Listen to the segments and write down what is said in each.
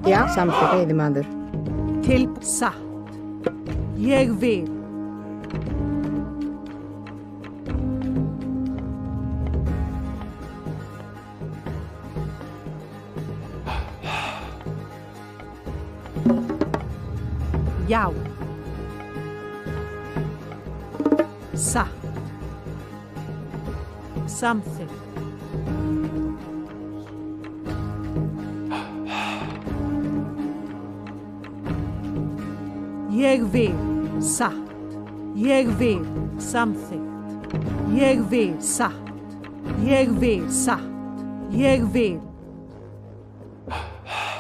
Já, samþykkt veiðimaður. Satt. Ég vil. Já. Satt. Samþykkt. Ég vil. Satt. Ég vil. Samþykkt. Ég vil. Satt. Ég vil. Satt. Ég vil.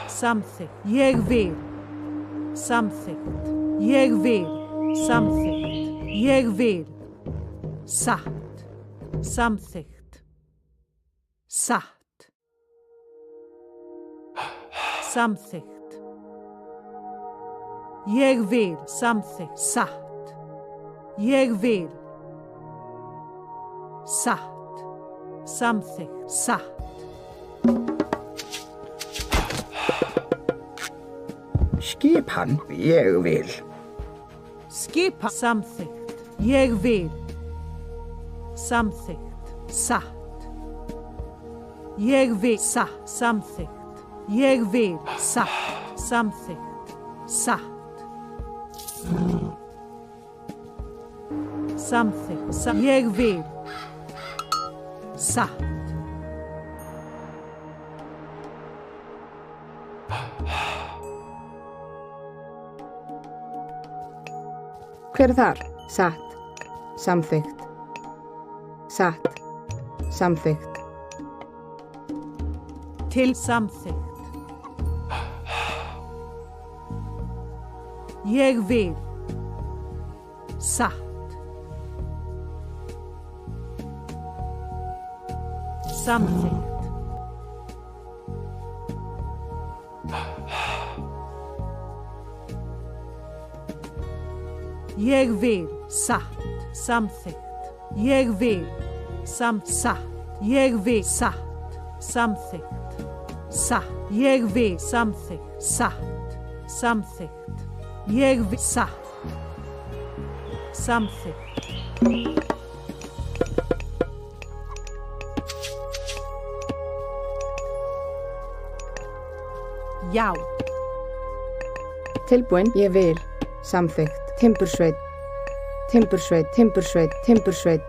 Samþykkt. Ég vil. Samþykkt. Ég vil. Samþykkt. Ég vil. Satt. Samþykkt. Satt. Samþykkt. Ég vil. Samþykkt. Satt. Ég vil. Satt. Samþykkt. Satt. Skipan, ég vil. Skipan. Samþykkt. Ég vil. Samþykkt. Satt. Ég vil. Satt. Samþykkt. Ég vil. Satt. Samþykkt. Satt. Samþykkt. Ég vil. Satt. Hver þar? Satt. Samþykkt. Satt. Samþykkt. Til samþykkt. Ég vil. Satt. Samþykkt. Ég vil. Satt. Samþykkt. Ég vil. Satt. Ég vil. Satt. Samþykkt. Satt. Ég vil. Samþykkt. Satt. Samþykkt. Ég vil. Satt. Samþykkt. Já. Tilbúin, ég vil. Samþykkt. Timbursveit. Timbursveit. Timbursveit. Timbursveit.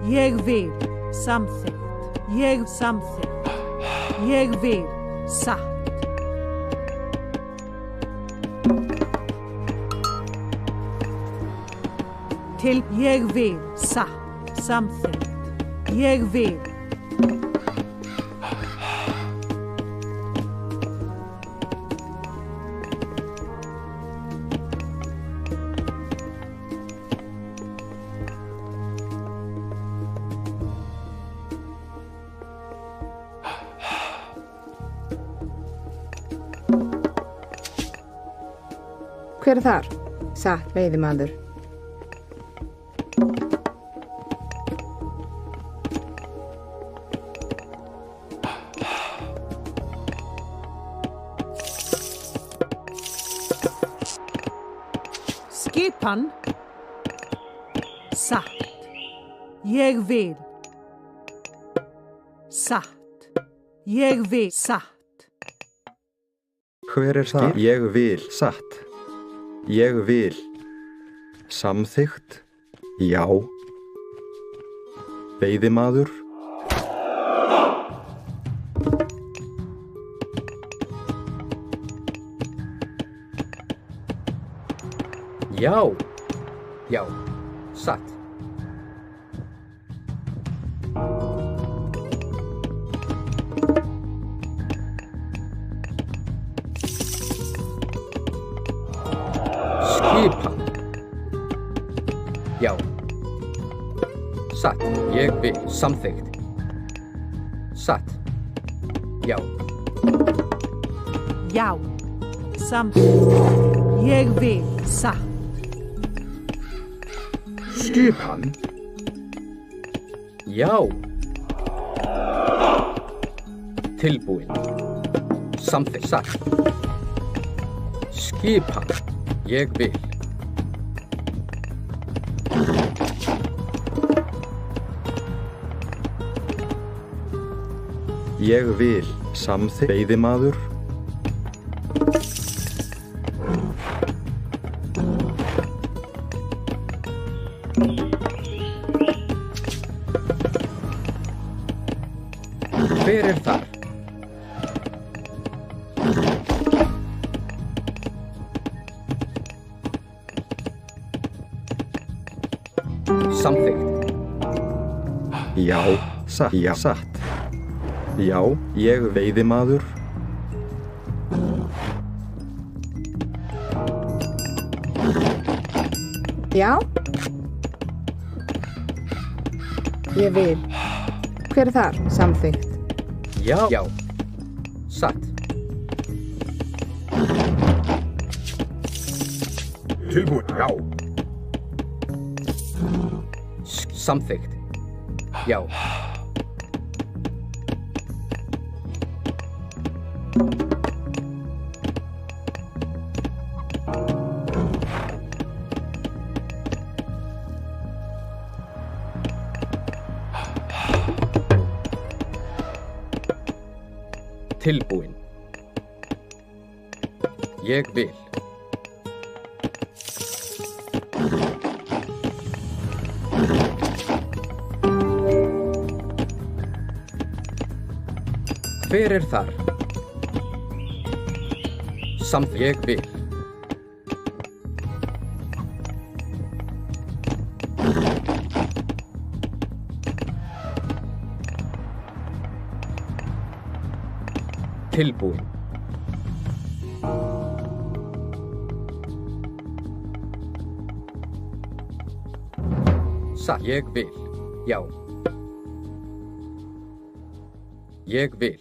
Ég vil. Samþykkt. Ég samþykkt. Ég vil. Satt. Til. Ég vil. Satt. Samþykkt. Ég vil. Hver þar? Satt veiðimaður. Skipan. Satt. Ég vil. Satt. Ég vil. Satt. Hver það? Ég vil. Satt. Ég vil. Samþykkt. Já. Veiðimaður. Já. Já. Satt. Skipan. Já. Satt. Ég vil. Samþykkt. Satt. Já. Já. Samþykkt. Ég vil. Satt. Skipan. Já. Tilbúin. Samþykkt. Satt. Skipan. Ég vil. Ég vil. Samþykkt. Veiðimaður. Hver er þar? Samþykkt. Já. Satt. Já. Satt. Já, ég veiðimaður. Já. Ég vil. Hver er þar? Samþykkt. Já. Já. Satt. Tilbúin. Já. Samþykkt. Já. Tilbúin. Ég vil. Hver er þar? Samt ég vil. Tilbúin. Satt. Ég vil. Já. Ég vil.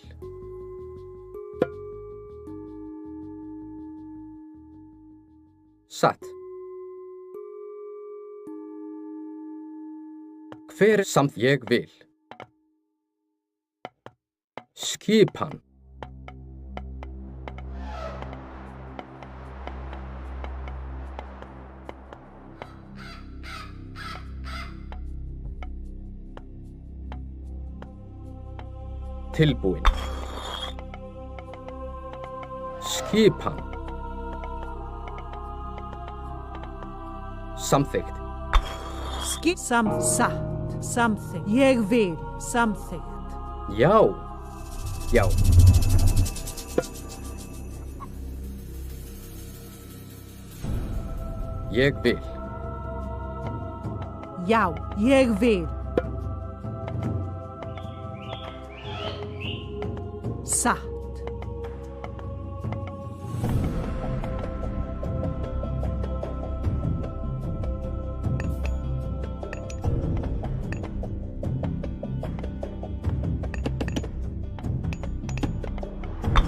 Satt. Hver samt ég vil. Skipan. Tilbúin. Skipan. Samþykkt. Satt. Samþykkt. Ég vil. Samþykkt. Já. Já. Ég vil. Já. Ég vil. Satt.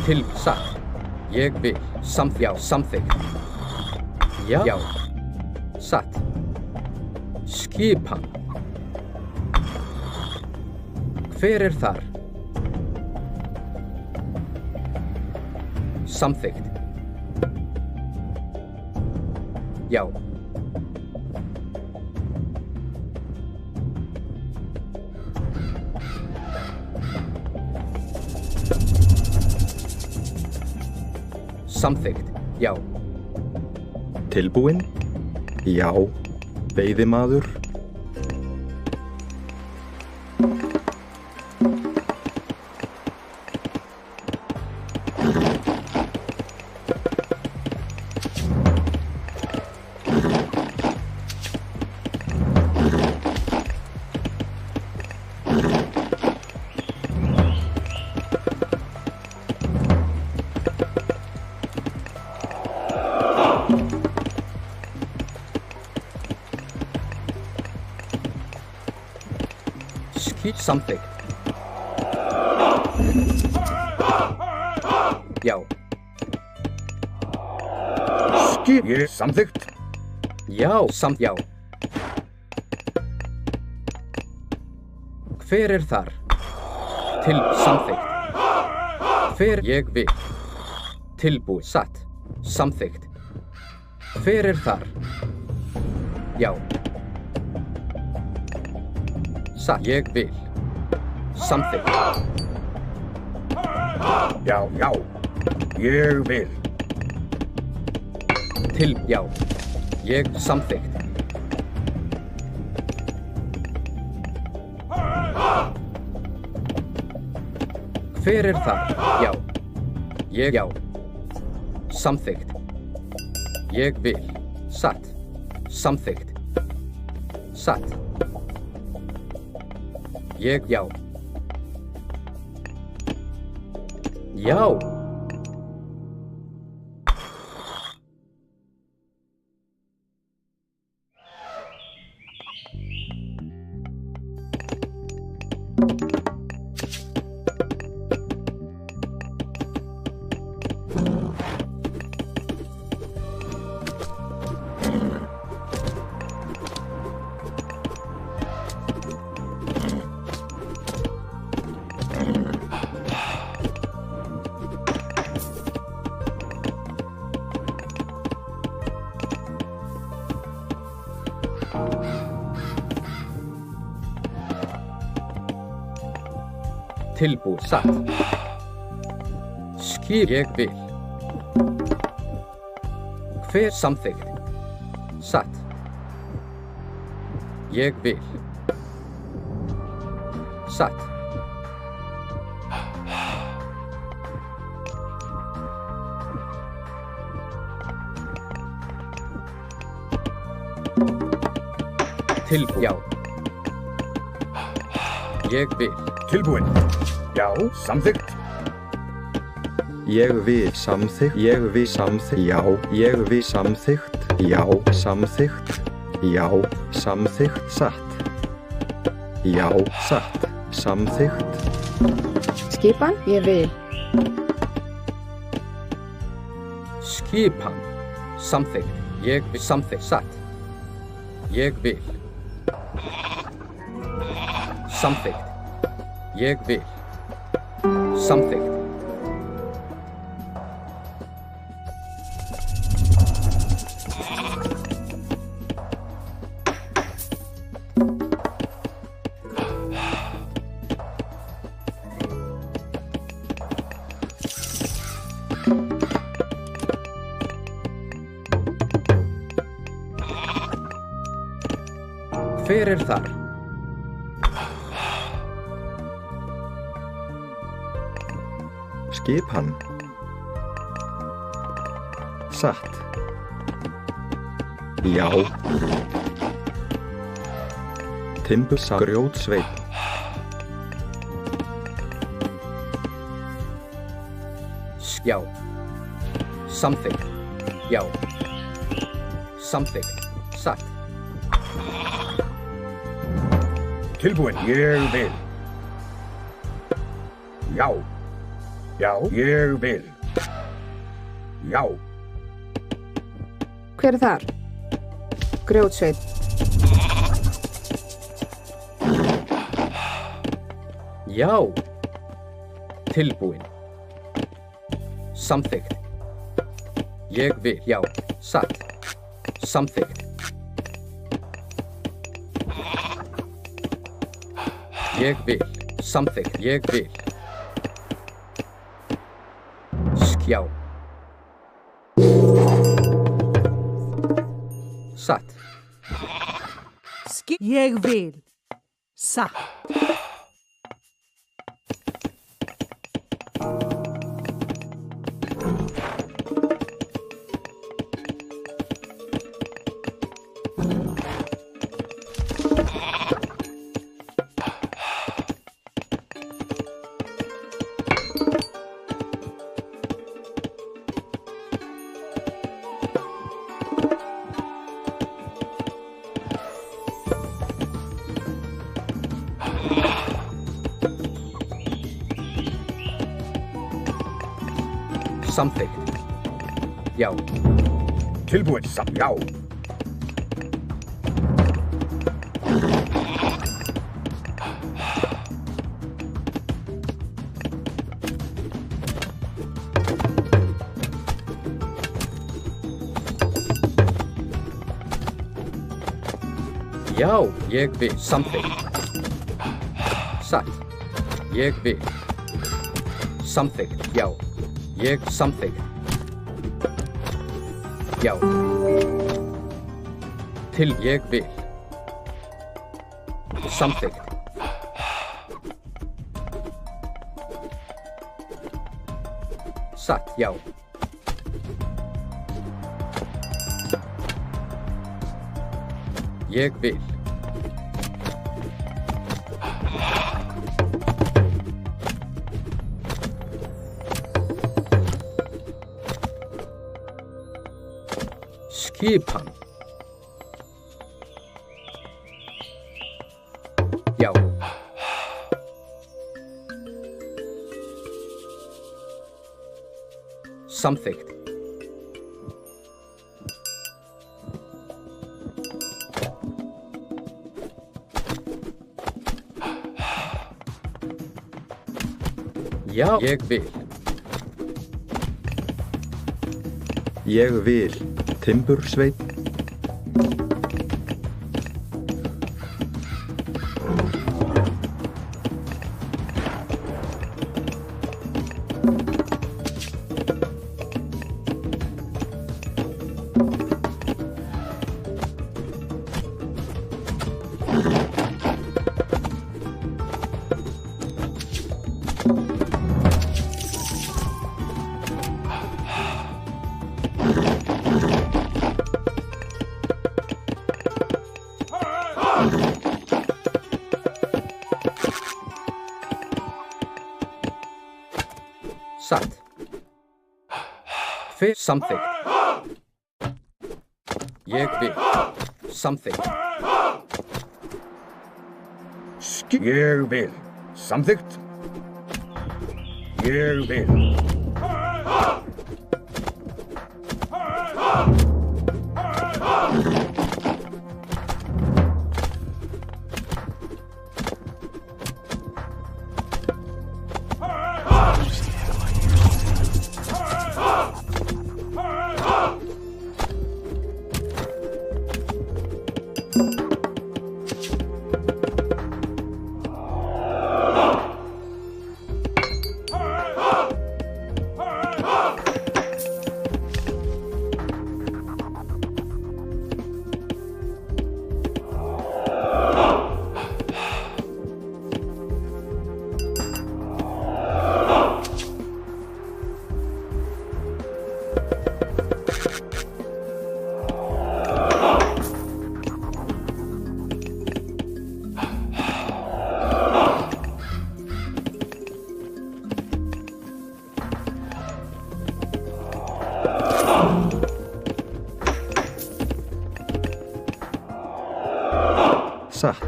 Til satt. Ég vil. Já. Samþykkt. Já. Já. Satt. Skipan. Hver er þar? Samþykkt. Já. Samþykkt. Já. Tilbúin. Já. Veiðimaður. Samþykkt. Já. Ég samþykkt. Já. Já. Hver er þar? Til samþykkt. Hver ég vil. Tilbúið. Satt. Samþykkt. Hver er þar? Já. Satt. Ég vil. Samþykkt. Já, já. Ég vil. Já. Ég samþykkt. Hver er þar? Já. Ég já. Samþykkt. Ég vil. Satt. Samþykkt. Satt. Ég já. Já. Tilbúið. Satt. Skip. Ég vil. Hver samþykkt? Satt. Ég vil. Satt. Tilbúið. Já. Ég vil. Tilbúin. Já, samþykkt. Ég vil samþykkt. Ég vil samþykkt. Já. Ég vil samþykkt. Já. Samþykkt. Já. Samþykkt. Satt. Já. Satt. Samþykkt. Skipan, ég vil. Skipan. Samþykkt. Ég vil. Samþykkt. Satt. Ég vil. Samþykkt. Ég vil. Samþykkt. Hver er þar? Skipan. Satt. Já. Timbursa grjótsveinn. Já. Samþykkt. Já. Samþykkt. Satt. Tilbúin. Ég vil. Já. Já, ég vil. Já. Hver er þar? Grjótsveinn. Já. Tilbúin. Samþykkt. Ég vil. Já. Satt. Samþykkt. Ég vil. Samþykkt. Ég vil. Já. Satt. Ég vil. Satt. Samþykkt. Já. Tilbúin. Já. Já, ég vil. Samþykkt. Satt. Ég vil. Samþykkt. Já. Ég samþykkt. Já. Til ég vil. Samþykkt. Satt, já. Ég vil. Skipan. Já. Samþykkt. Já, ég vil. Ég vil. Timbursveit. Satt. Fyrir samþykkt. Ég vil. Samþykkt. Ég vil. Samþykkt. Ég vil. Satt.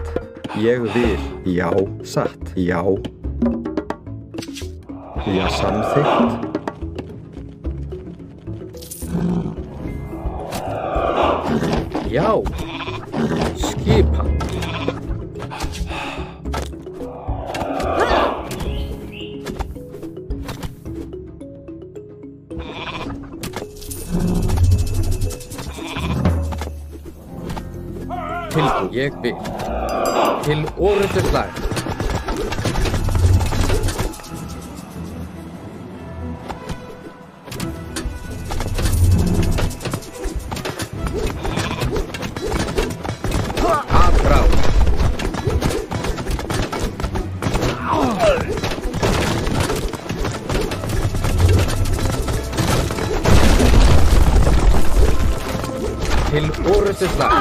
Ég vil. Já. Satt. Já. Já, samþykkt. Já. Skipan. Tilbúið. Ég vil. Til orðurslag. Afráð. Til orðurslag.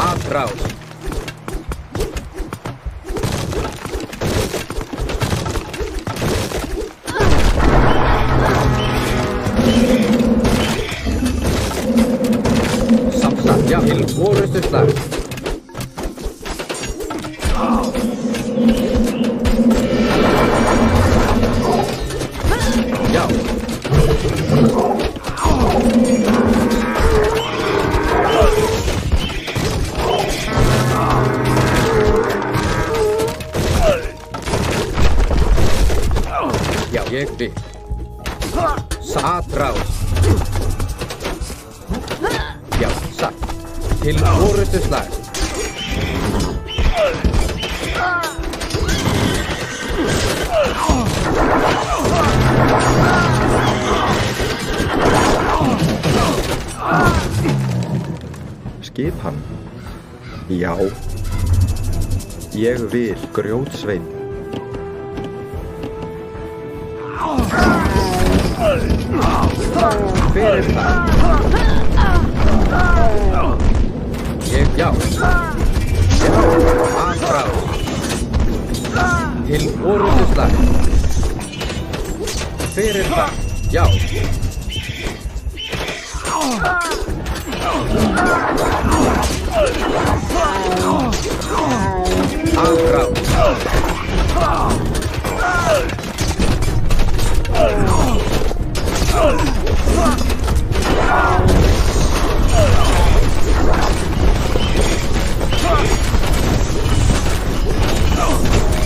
Afráð. Samsagt, já, til orðurslag. Já. Ég vil. Satráð. Já, satt. Til orrustuslag. Skipan. Já. Ég vil grjótsveinn. Hver það? Ég já. Já, Satráð. Til orrustuslag. Hver það? Já. Satráð.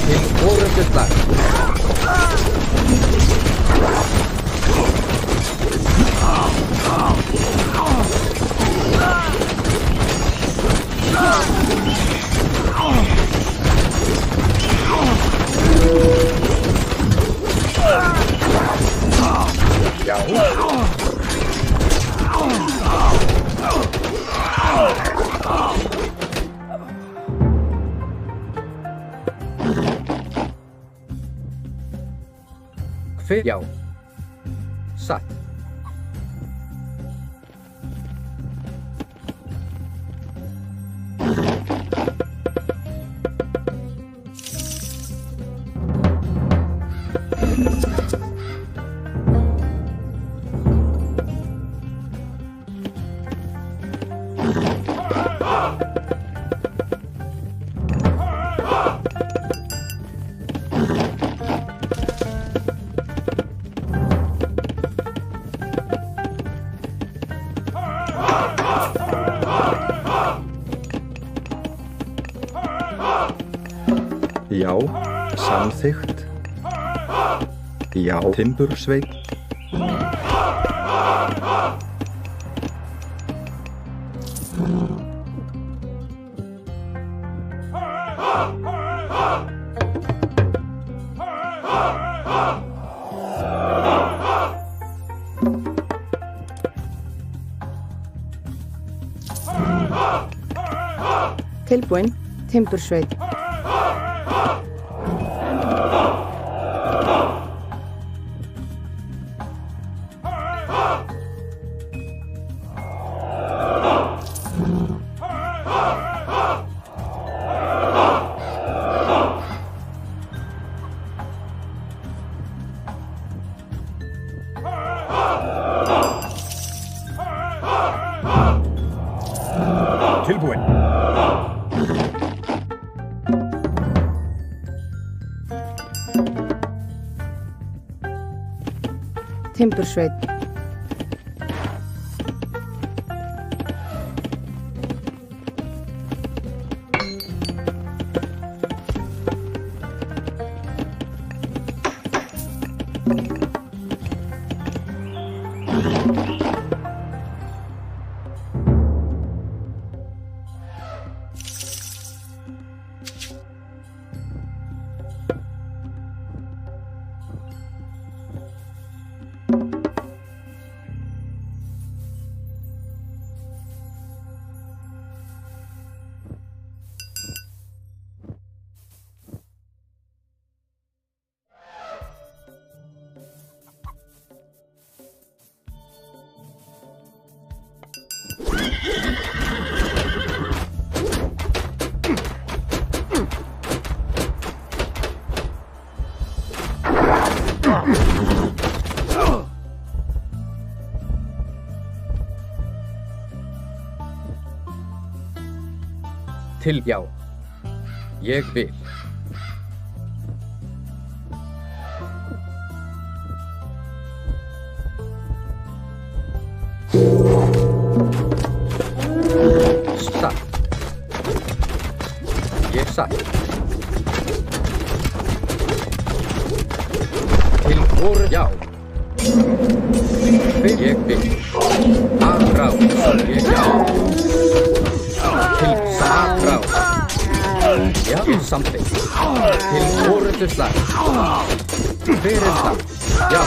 Til orrustuslag. Já. Hver? Já. Satt. Já, samþykkt. Já, timbursveinn. Tilbúin, timbursveinn. Tilbúin. Timbursveinn. Til já. Ég vil. Satt. Ég satt. Til voru já. Ég vil. Atrás. Ég já. Til atrás. Já, samþykkt. Til orrustuslag. Fyrir það. Já.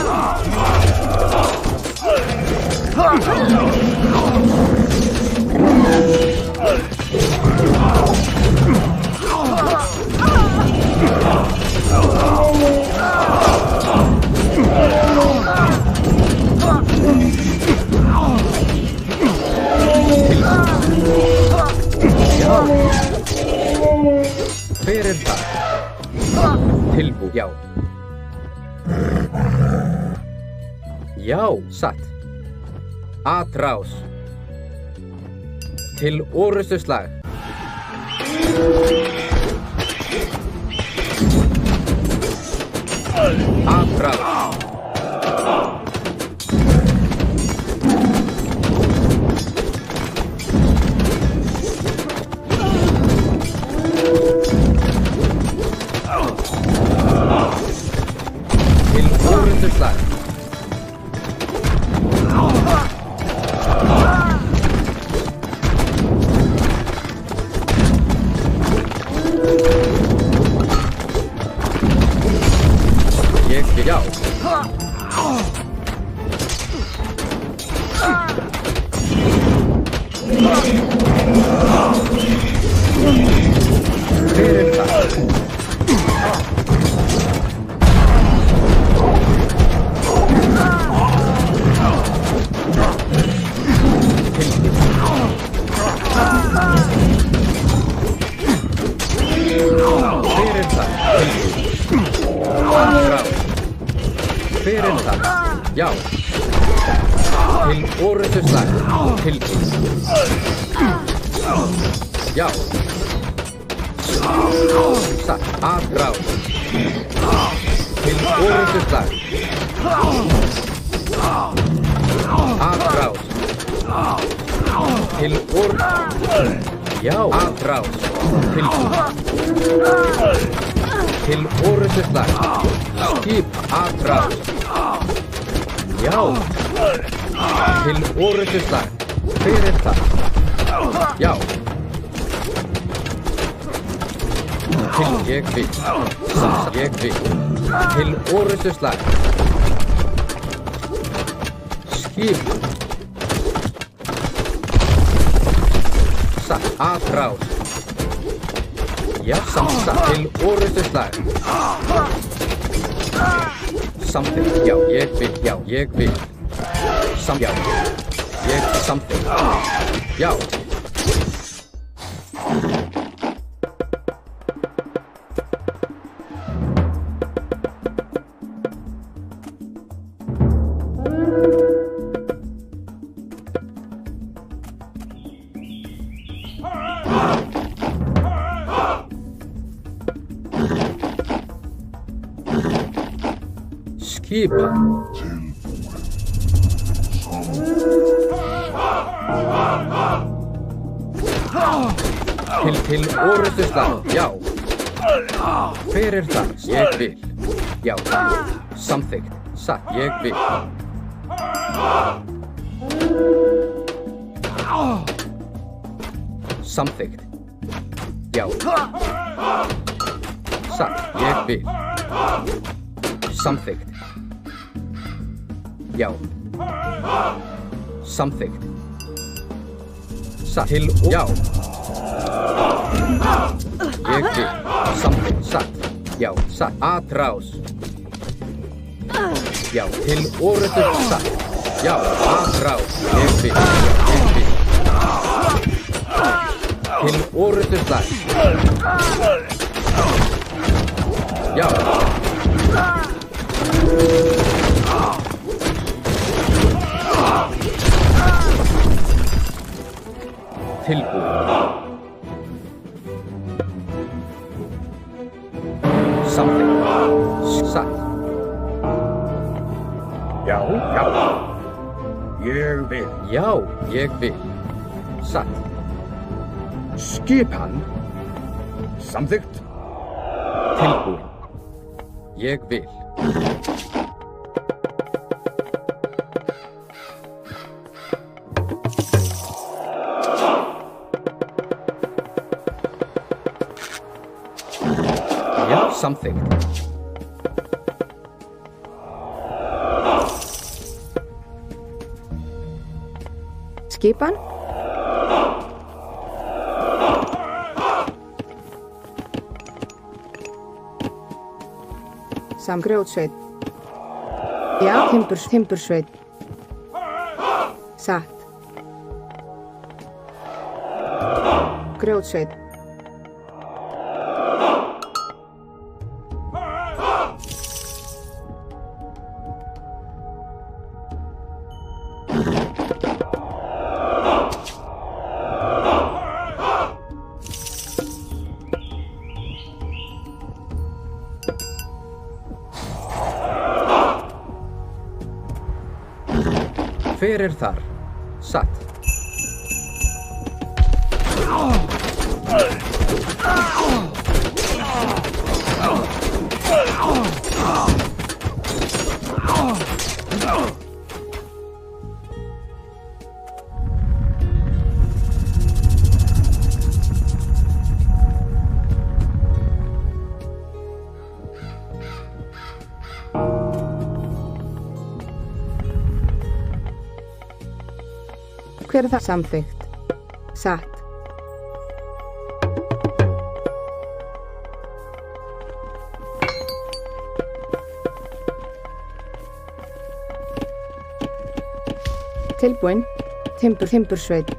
Fyrir það. Tilbú, já. Já, satt. Atrás. Til orrustuslag. Atrás. Til orrustuslag. Ég vil já. Fyrir það. Fyrir það. Atrás. Fyrir það. Já. Til orrustuslag. Tilbú. Já. Satt. Atrás. Til orrustuslag. Atrás. Til já. Atrás. Tilbú. Til orrustuslag. Skip. Atrás. Já. Til orrustuslag. Fyrir það. Já. Til ég vil. Ég vil. Til orrustuslag. Skip. Satt. Atrás. Já, satt. Til orrustuslag. Samþykkt. Já, ég vil. Já, ég vil. Já. Ég samþykkt. Já. Skipa. Til orrustuslag. Já. Fyrir það. Ég vil. Já. Samþykkt. Satt. Ég vil. Samþykkt. Já. Satt. Ég vil. Samþykkt. Já. Samþykkt. Satt. Til já. Ég vil. Samþykkt. Satt. Já. Satt. Atrás. Já. Til orrustu. Satt. Já. Atrás. Ég vil. Já. Ég vil. Til orrustu slag. Já. Tilbúið. Samþykkt. Satt. Já, já. Ég vil. Já, ég vil. Satt. Skipan. Samþykkt. Tilbúið. Ég vil. Samþykkt. Skipan? Grjótsveit. Já, timbursveit. Satt. Grjótsveit. Hver er þar? Satt. Hver er það? Samþykkt. Satt. Tilbúin. Timbursveit.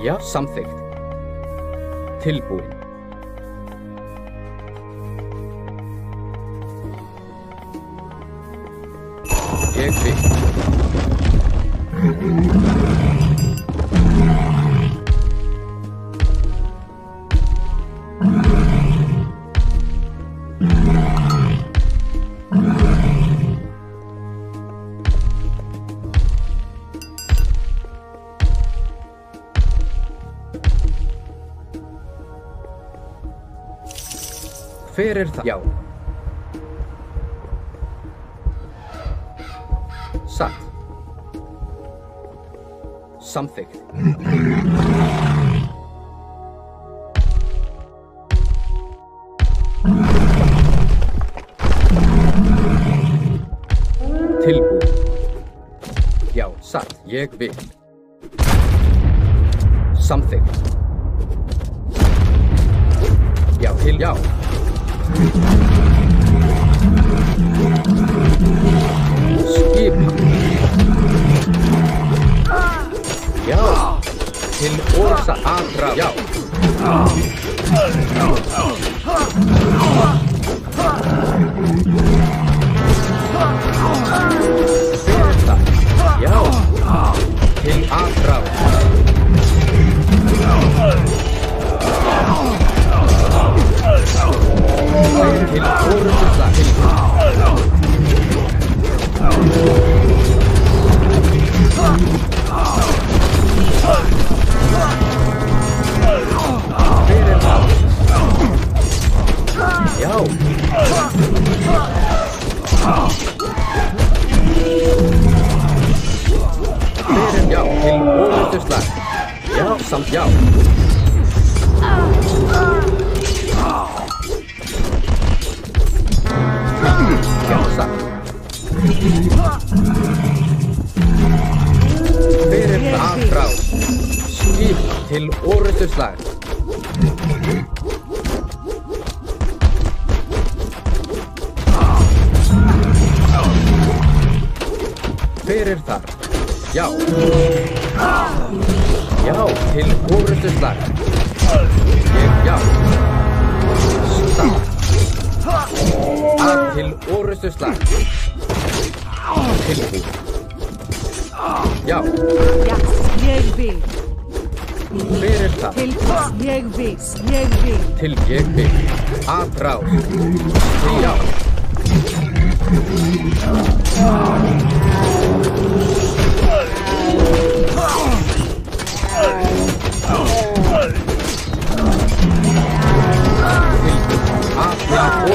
Já, samþykkt. Tilbúin. Ég vil. Hver er það? Já. Satt. Samþykkt. Tilbúin. Já, satt. Ég vil. Samþykkt. Já, til já. Skipa. Já. Til orsa aðra. Já. Fyrsta. Já. Til aðra. Til orsa til. Hver er það? Já. Hver er já til orðuslag? Já, samt já. Já, samt. Hver er það frá? Skip til orðuslag. Hver er þar? Já. Já, til orðuslag. Ég já. Stað. Að til orðuslag. Tilbúin. Já. Já, ég vil. Hver er það? Tilbúin, ég vil. Til ég vil. Aðráð. Til já. Til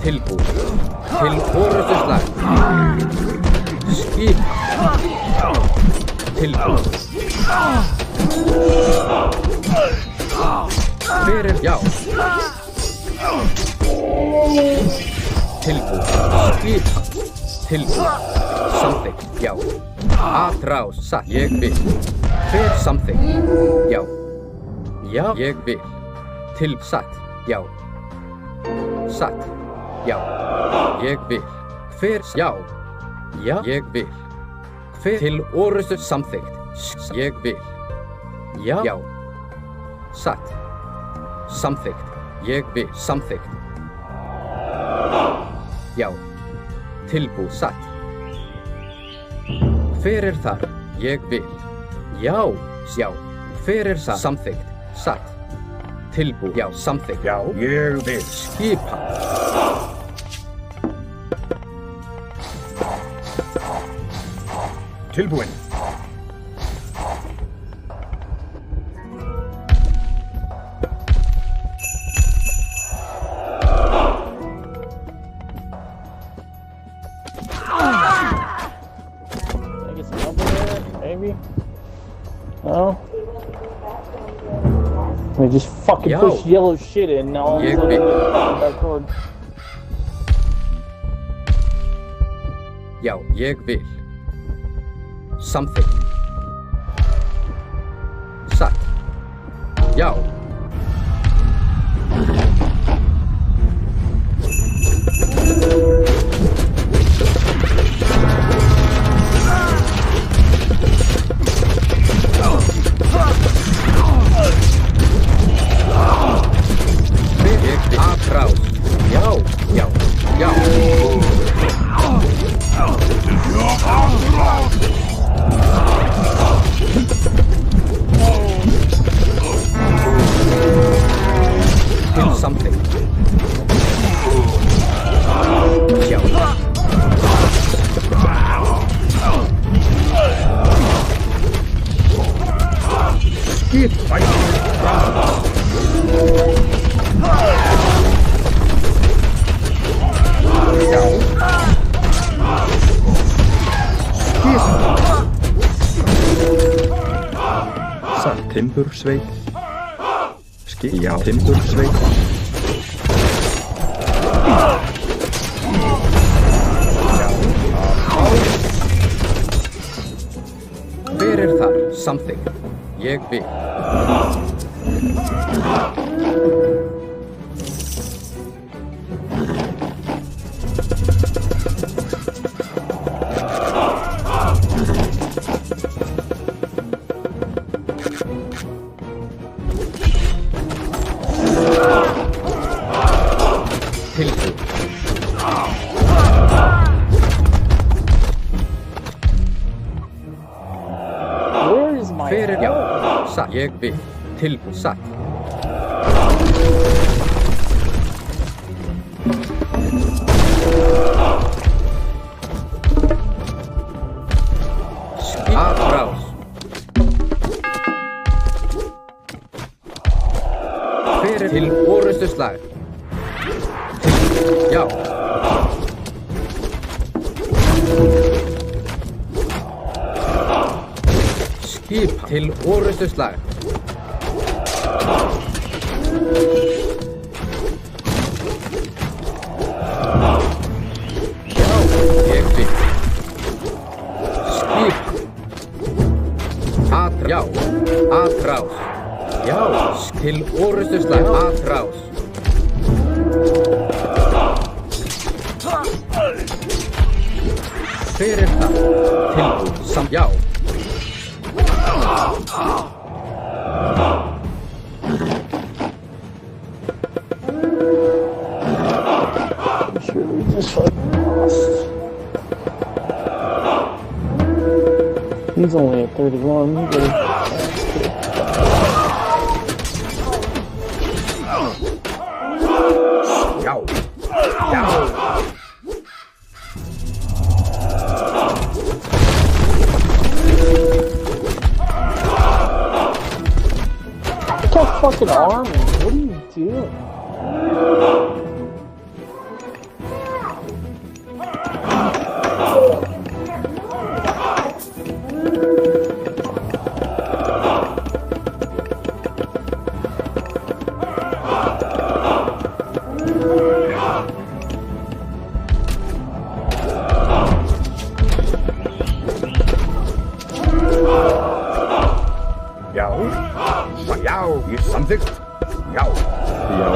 Tilbúið. Til orrustuslag. Skip. Tilbúið. Fyrir já. Tilbúið. Skip. Tilbúið. Samþykkt. Já. Atrás. Satt. Ég vil. Hver samþykkt. Já. Já. Ég vil. Til. Satt. Já. Satt. Já. Ég vil. Hver. Já. Já. Ég vil. Hver. Til orrustu samþykkt. Ég vil. Já. Já. Satt. Samþykkt. Ég vil. Samþykkt. Já. Tilbúið. Satt. Hver þar? Ég vil. Já. Já. Hver það? Samþykkt. Satt. Tilbúið. Já. Samþykkt. Já, ég vil. Skipa. Tilbúinn. Maybe? No? We just fucking Yo. push yellow shit in now. All of a Yeah, sudden, big- back cord. Já, ég vil. Samþykkt. Satt. Já. Ég vil. Atrás. Já, já, já. Til samþykkt. Já. Skip fæstir fram. Já. Skip. Satt. Timbursveit. Skip. Já. Timbursveit. Hver þar? Samþykkt. Ég vil. Tilbúið. Where is my Hver já. help? Satt. Ég vil. Tilbúið. Satt. Atrás. Hver til orrustuslag. Til. Já. Skipa. Til orrustuslag. Já. Ég vil. Skipa. Já. Atrás. Já. Til orrustuslag. Atrás. Hver það? Tilbúið. Já. I'm sure we just fucking lost. He's only at 31. We gotta- Já. Já. Get fucking army. What are you doing? Já, ég samþykkt. Já. Já.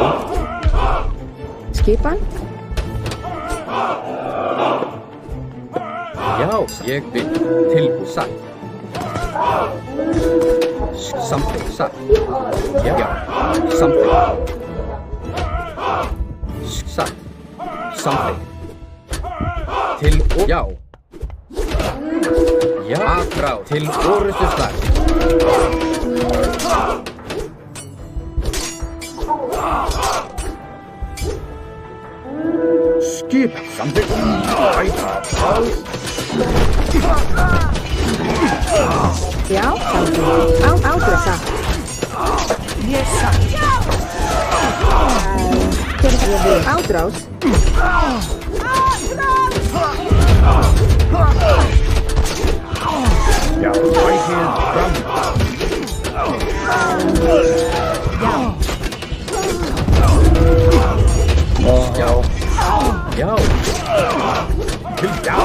Skipan? Já, ég vil. Tilbúið. Satt. Samþykkt. Satt. Já. Samþykkt. Satt. Samþykkt. Til og... Já. Já. Aðrá. Til orrustuslag. Skip. Samþykkt. Bæta. Já, samþykkt. Ádrása. Ég satt. Hver er við? Ádrás? Já, bætið fram. Já. Já. Já.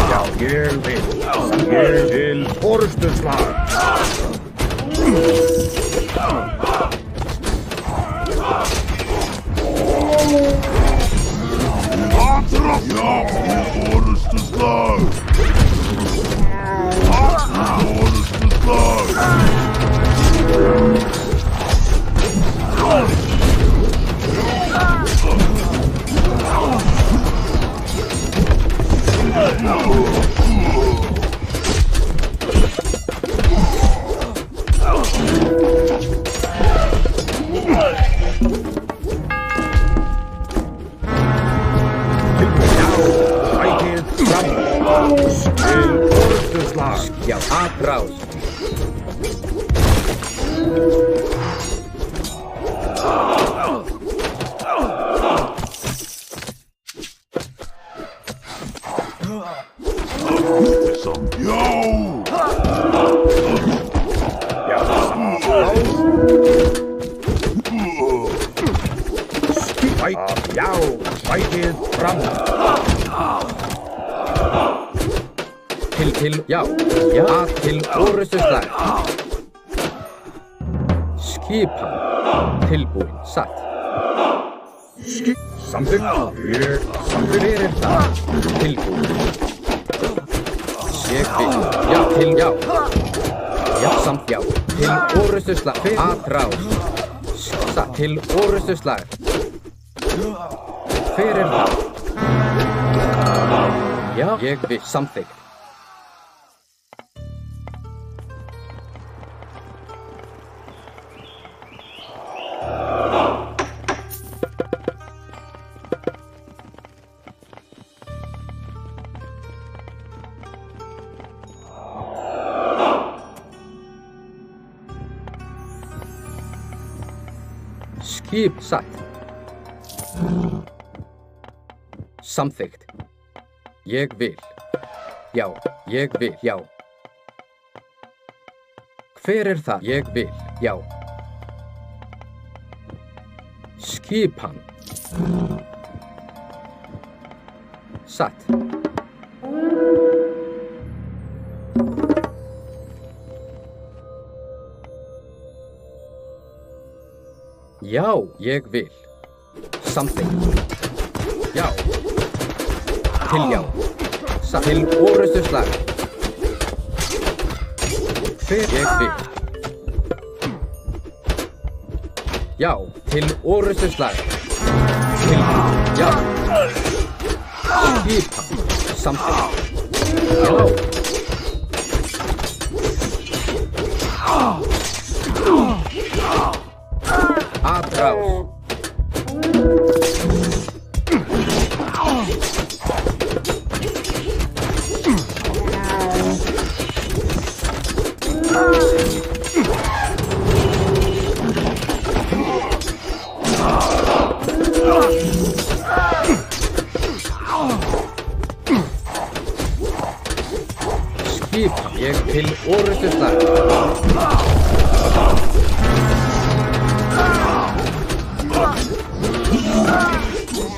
Já, ég vil. Ég vil orrustuslag. Já, aðrás. Já, bætið fram. Já. Já. Til orrustuslag. Skipan. Tilbúin. Satt. Samþykkt. Ég samþykkt. Hver er það? Tilbúin. Ég vil. Já, til já. Já, samt já. Til orrustuslag. Aðrás. Satt. Til orrustuslag. Hver er það? Já, ég vil. Samþykkt. Skip. Satt. Samþykkt. Ég vil. Já, ég vil. Já. Hver er það? Ég vil. Já. Skipan. Satt. Já, ég vil. Samþykkt. Já. Til já. Satt. Til orrustuslag. Hver ég vil. Já, til orrustuslag. Til já. Skipan. Samþykkt. Já. Aðrás. Skipan. Ég til orrustuslag.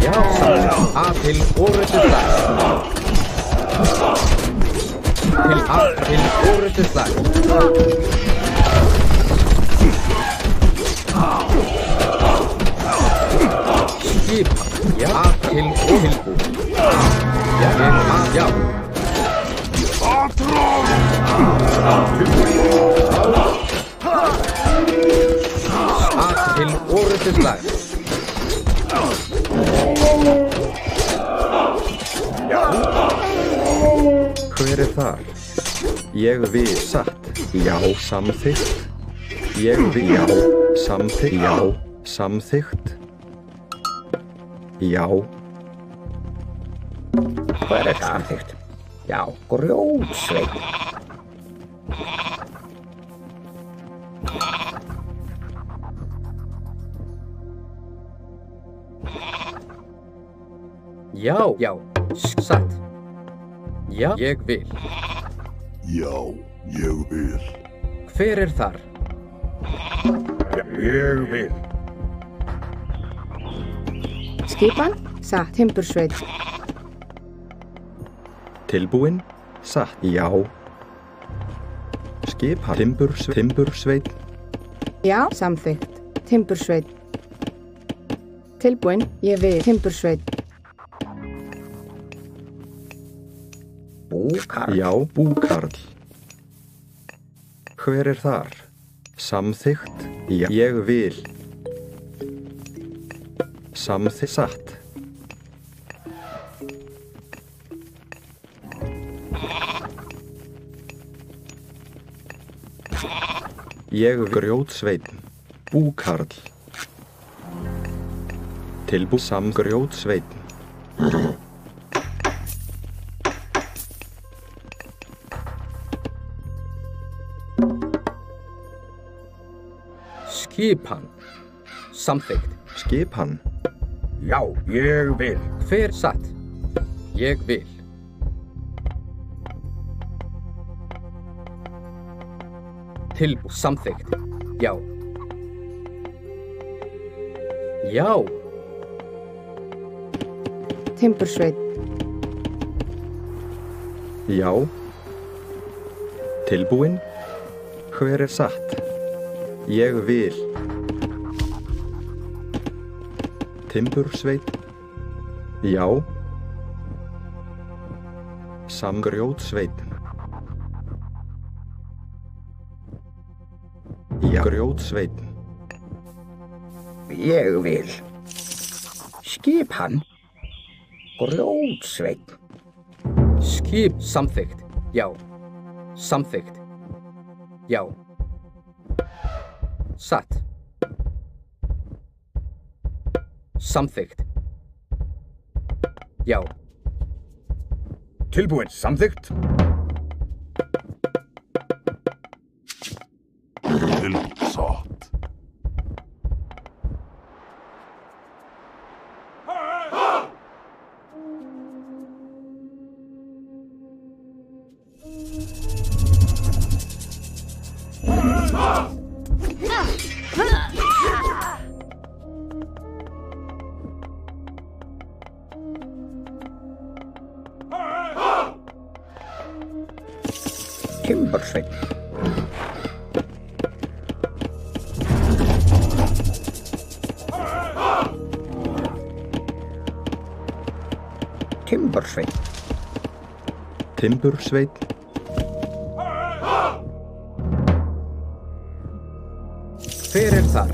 Já, samþykkt. A til orrustuslag. Til orrustuslag. Skipan. Já. Tilbúin. Já. Til orðuslag. Hver er þar? Ég vil satt. Já, samþykkt. Ég vil já, samþykkt. Já, samþykkt. Já. Hver er samþykkt? Já, grjótsveinn. Já, satt. Já, ég vil. Já, ég vil. Hver er þar? Ég vil. Skipan, satt, timbursveit. Tilbúin, satt. Já. Skipan, timbursveit. Já, samþykkt, timbursveit. Tilbúin, ég vil, timbursveit. Búkarl. Já, búkarl. Hver er þar? Samþykkt. Já, ég vil. Samþykkt, satt. Ég vil grjótsveinn. Búkarl. Grjótsveinn. Skipan. Samþykkt. Skipan. Já, ég vil. Hver satt? Ég vil. Samþykkt. Já. Já. Timbursveit. Já. Tilbúin. Hver er satt? Ég vil. Timbursveit. Já. Grjótsveit. Já. Grjótsveit. Ég vil. Skipan. Grjótsveinn. Samþykkt. Já. Samþykkt. Já. Satt. Samþykkt. Já. Tilbúin, samþykkt. Satt. Timbursveinn. Timbursveinn. Timbursveit. Hver er þar?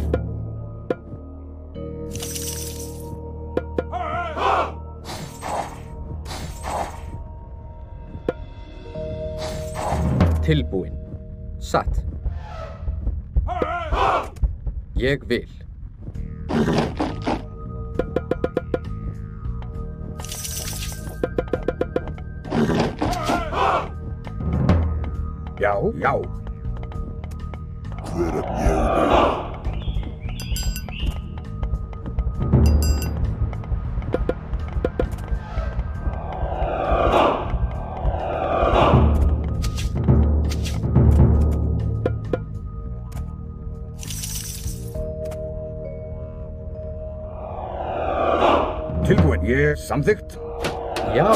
Tilbúin. Satt. Ég vil. Já. Hver er ég vil? Tilbúin, ég samþykkt. Já.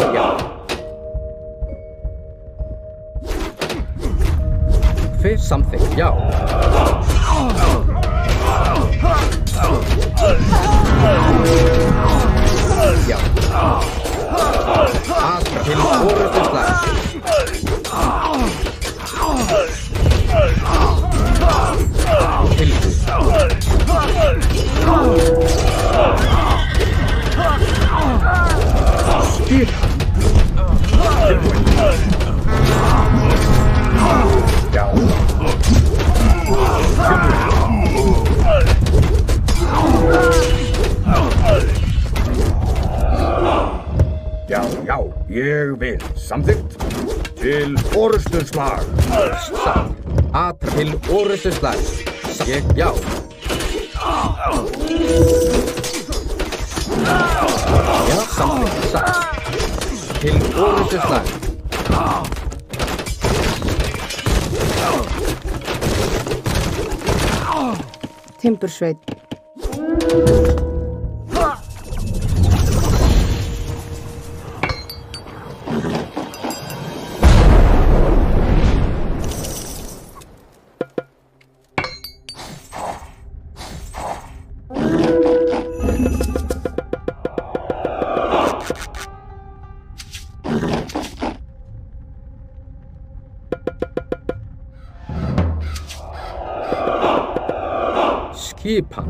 Hver samþykkt? Já. Já. Að til orrustuslag. Tilbúið. Skip. Já. Já, já, ég vil. Samþykkt. Til orrustuslag. Satt. Að til orrustuslag. Ég, já. Já, samþykkt. Satt. Til orrustuslag. Timbursveit. Skipan.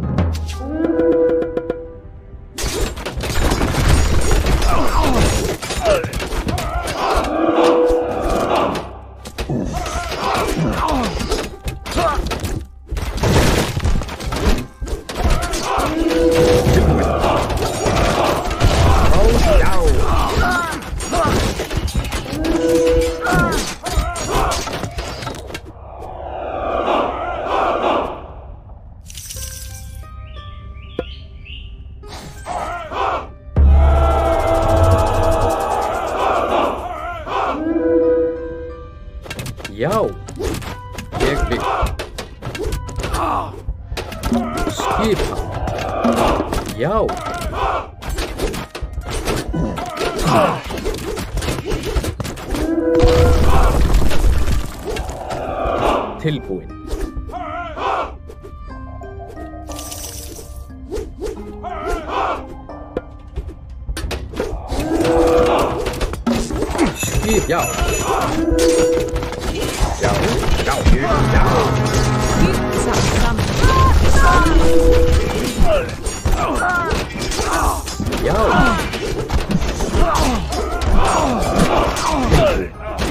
Já, ég vil. Skipan. Já. Tilbúin. Skip, já. Já, já, ég, já. Já.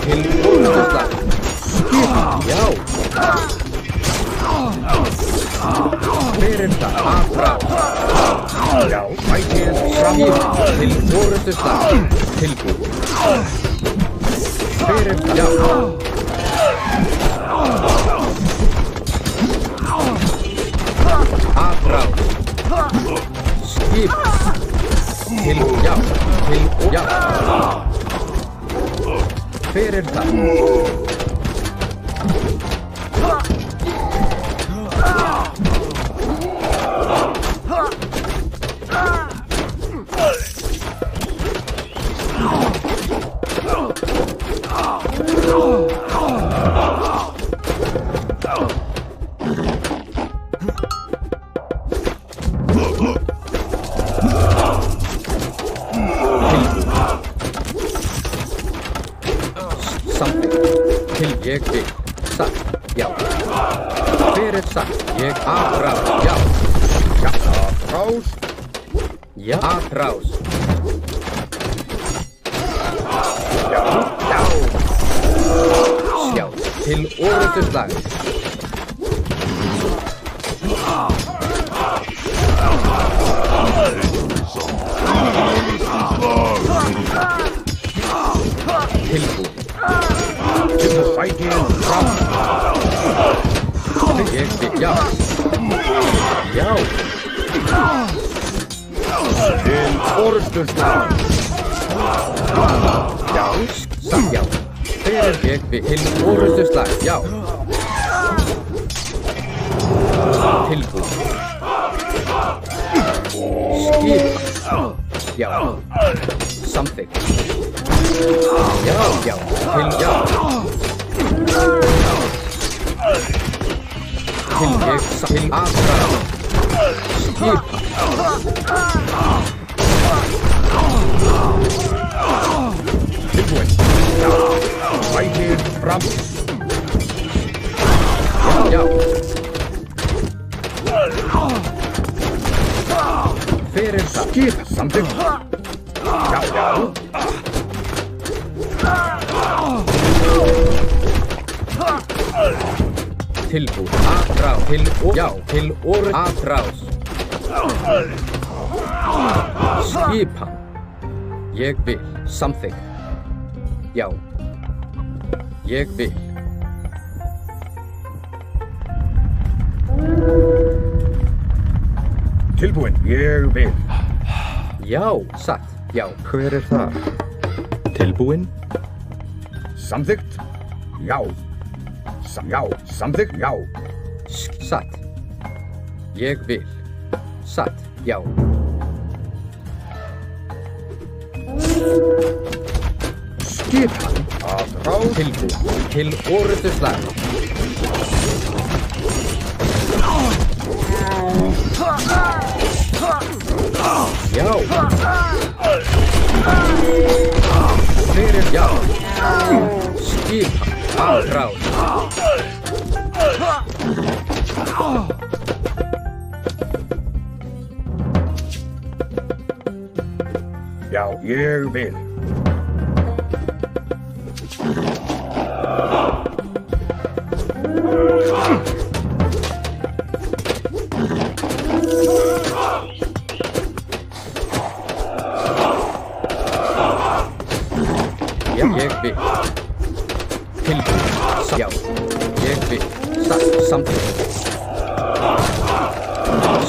Til orrustuslag. Já. Hver það? Afrá. Já, mætið fram. Til orrustuslag. Tilbúið. Hver það? Já. Afrá. Skip. Til, já. Til, já. Hver það? Til ég vil. Satt. Já. Hver satt? Ég aðrás. Já. Já, aðrás. Já. Aðrás. Já, já. Sjá. Til orrustuslag. Tilbúið. Mætið fram. Ég vil. Já. Já. Til orrustuslag. Já. Satt. Já. Hver ég vil. Til orrustuslag. Já. Tilbúið. Skip. Já. Samþykkt. Já, já. Til, já. Til ég, til aðra. Skip. Tilbúin. Já. Sækir fram. Já. Fyrir það. Skip. Samþykkt. Já, já. Tilbúin. Atrás. Já. Til orð. Atrás. Skipan. Ég vil. Samþykkt. Já. Ég vil. Tilbúin. Ég vil. Já. Satt. Já. Hver er þar? Tilbúinn? Samþykkt. Já. Já. Samþykkt. Já. Satt. Ég vil. Satt. Já. Skipan. Atrás. Tilbúin. Til orðustu slag. Já. Fyrir já. Skipan. Atrás. Já, ég vil. Já, ég vil. Tilbúin. Já. Ég vil. Samþykkt.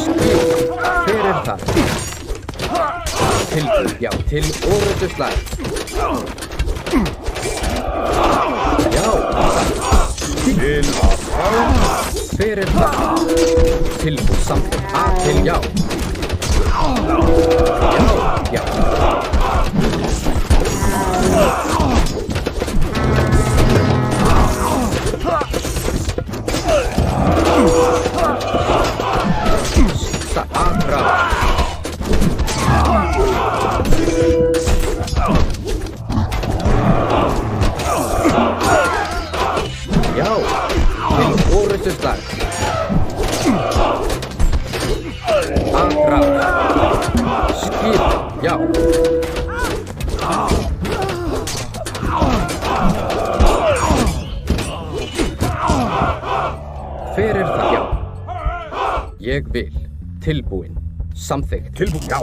Skipan. Fyrir það. Tilbúin. Já. Til orðustu slag. Já. Til atrás. Fyrir það. Tilbúin. Samþykkt. Til já. Já. Já. Atrás. Já. Til orðustu slag. Atrás. Skip. Já. Fyrir það. Já. Ég vil. Tilbúin. Samþykkt. Tilbúin. Já.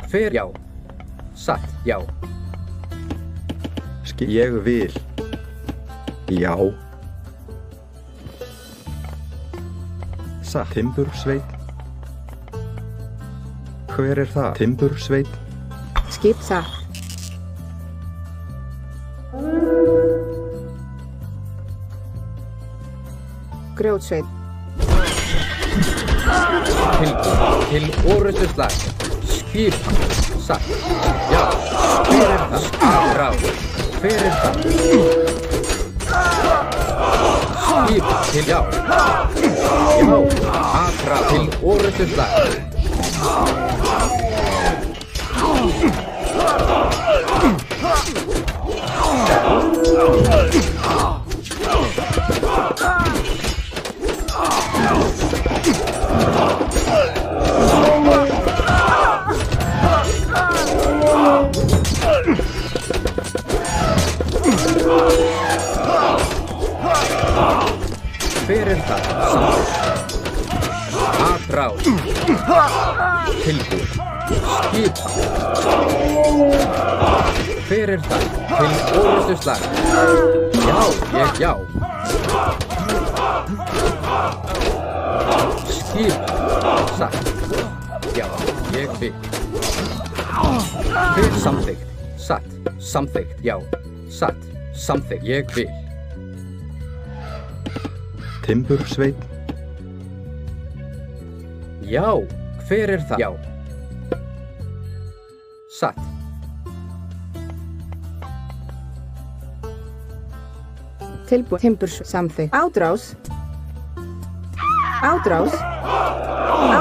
Fyrir já. Satt. Já. Ég vil. Já. Satt. Timbursveit. Hver er það? Timbursveit. Skip satt. Grjótsveit. Tilbúin. Til orðustu slag. Skipan. Satt. Já. Fyrir það. Atrás. Fyrir það. Skipan. Til já. Já. Atrás. Til orðustu slag. Fyrir það. Atrás. Tilbúin. Skipan. Fyrir það. Til orðustu slag. Já. Ég já. Skipan. Satt. Já. Ég vil. Fyrir samþykkt. Satt. Samþykkt. Já. Satt. Samþykkt. Ég vil. Timbursveit. Já. Hver er það? Já. Satt. Tilbúin. Timbursveit. Samþykkt. Átrás. Átrás.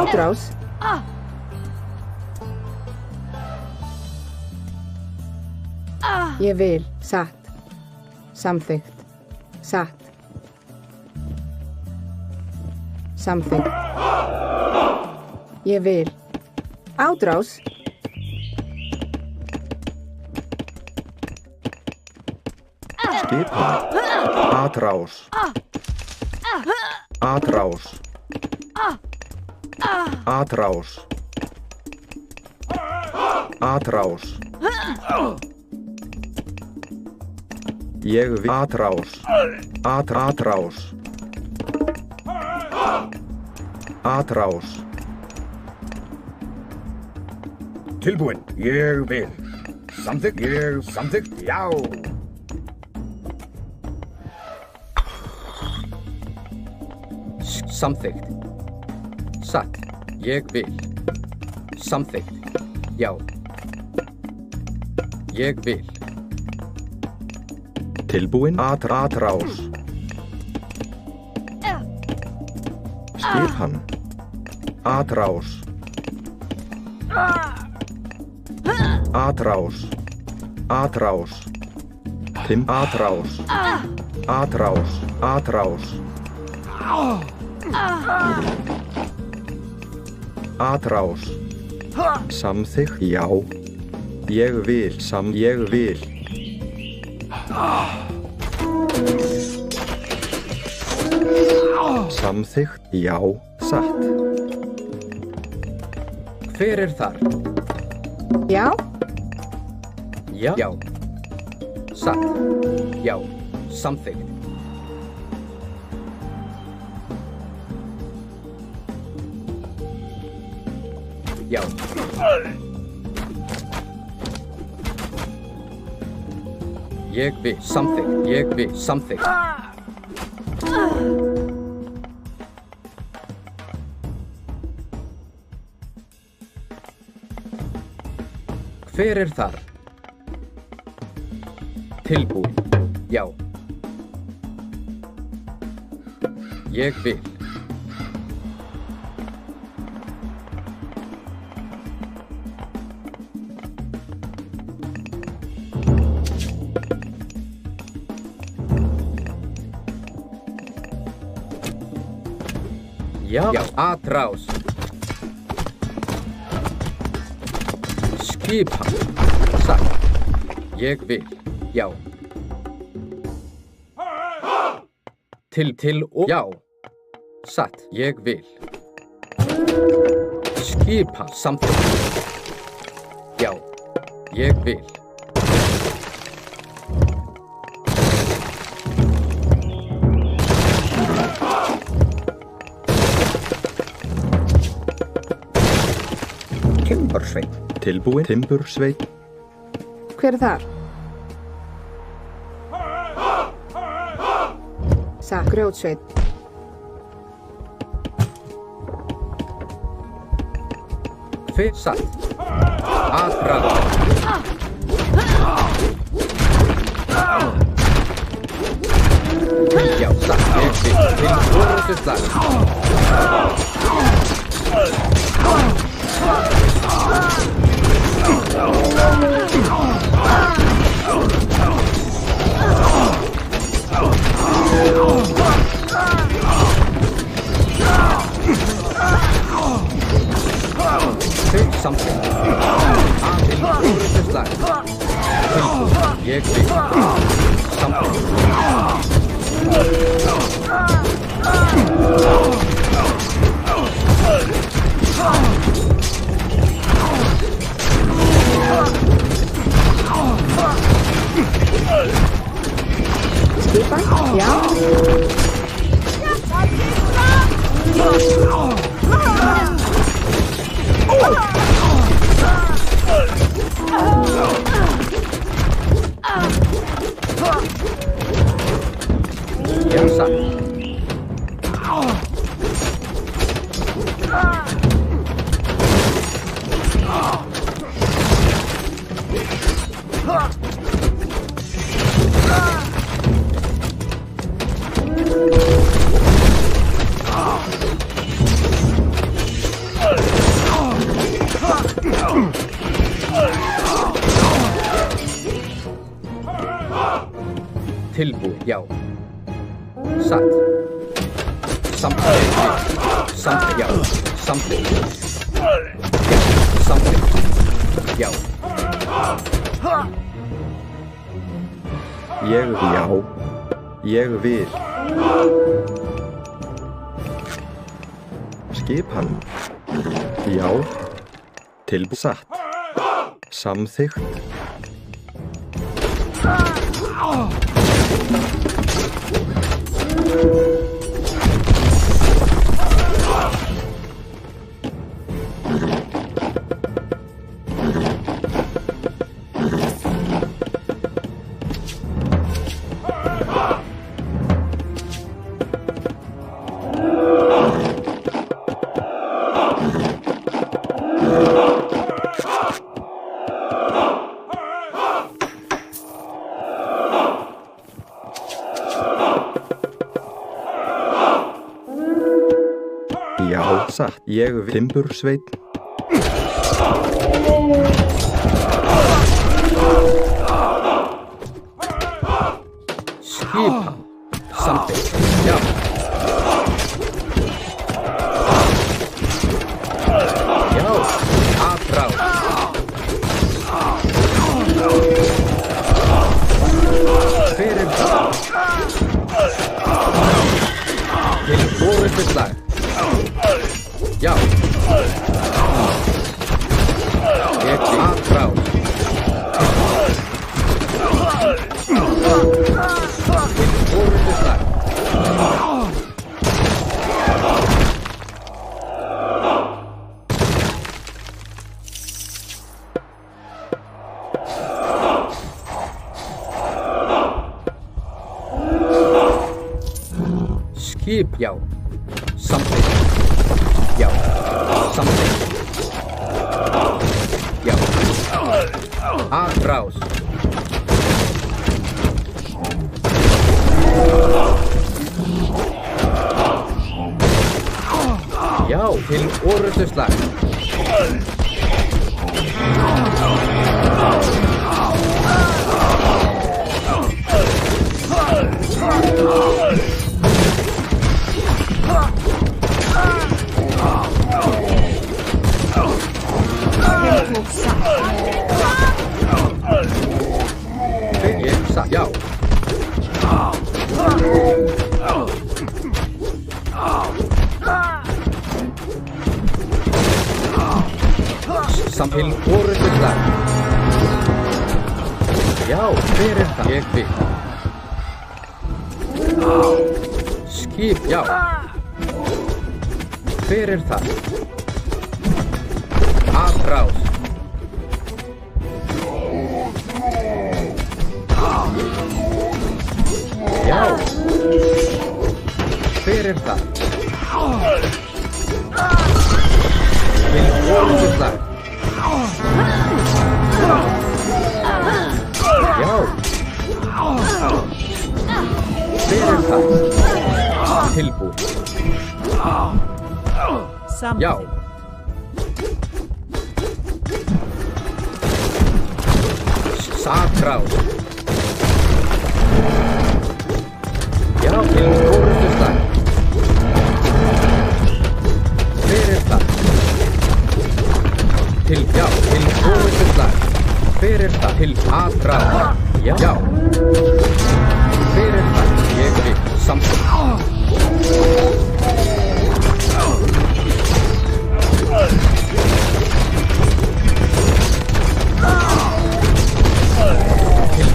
Átrás. Ég vil. Satt. Samþykkt. Satt. Samþykkt. Ég vil. Ádrás. Skipan. Atrás. Atrás. Atrás. Atrás. Ég vil. Atrás. Atrás. Atrás. Tilbúin. Ég vil. Samþykkt. Ég samþykkt. Já. Samþykkt. Satt. Ég vil. Samþykkt. Já. Ég vil. Tilbúin. Atrás. Skipan. Atrás. Atrás. Atrás. Atrás. Atrás. Atrás. Atrás. Samþykkt. Já. Ég vil. Ég vil. Samþykkt. Já. Satt. Hver er þar? Já. Já. Já. Satt. Já. Samþykkt. Já. Ég vil. Samþykkt. Ég vil. Samþykkt. Hver er þar? Tilbúin. Já. Ég vil. Já. Já. Atrás. Skipan. Satt. Ég vil. Já. Til og já. Satt. Ég vil. Skipan. Samþykkt. Já. Ég vil. Timbursveit. Tilbúin. Timbursveit. Hver er þar? Satt. Grjótsveit. Hver satt? Atrás. Já, satt. Ég vil. Til orðuslag. Something. Til orðuslag. Ég vil. Something. Skipan? Já. Já, satt. Tilbúið, já. Satt. Samþykkt. Samþykkt, já. Samþykkt. Já, samþykkt. Já. Já. Ég vil. Skipan. Já. Tilbúið. Satt. Samþykkt. Já, satt. Ég vil. Timbursveinn. Skipan. Samþykkt. Já. Já. Atráð. Fyrir það. Til orrustuslag. Já. Ég atráð. Til orrustuslag. Skip, já. Samþykkt. Já. Samþykkt. Já. Atráð. Já, til orrustuslag. Já. Til orrustuslag. Já, fyrir það. Ég vil. Skip, já. Fyrir það. Atráð. Já. Fyrir það. Til orrustuslag. Já. Fyrir það. Tilbúið. Já. Atráð. Já, til orrustuslag. Fyrir það. Til, já, til orrustuslag. Fyrir það. Til atráð. Já. Já. Fyrir það. Ég vil. Samþykkt. Til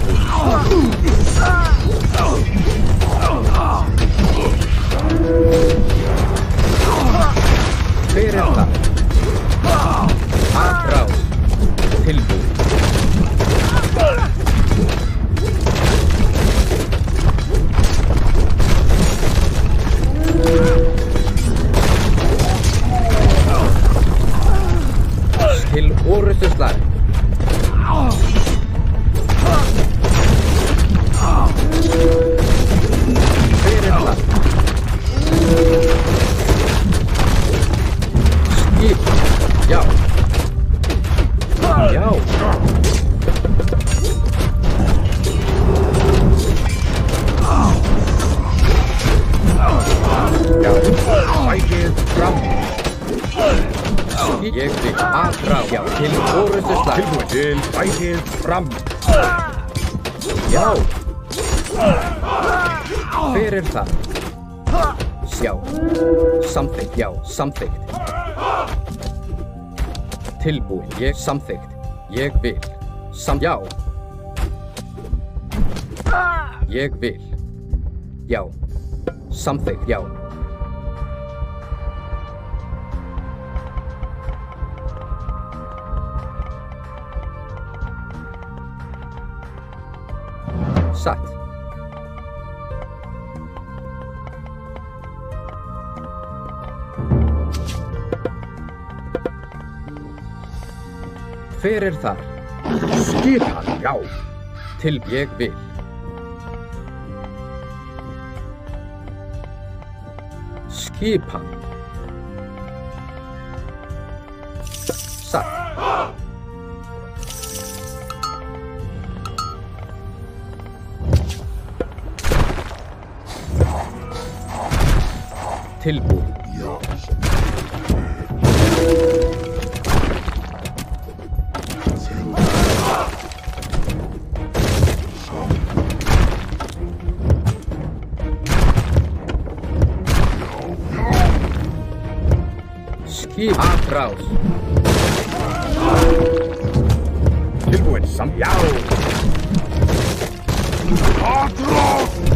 Ég vil að rá. Já, til orustu slag. Tilbúin til fætið fram. Já. Hver er það? Já. Samþykkt, já, samþykkt. Tilbúin, ég samþykkt. Ég vil. Já. Ég vil. Já. Samþykkt, já. Satt. Hver er þar? Skipan, já. Til ég vil. Skipan. Satt. Tilbúin. Skip atrás. Tilbúin já. Atrás!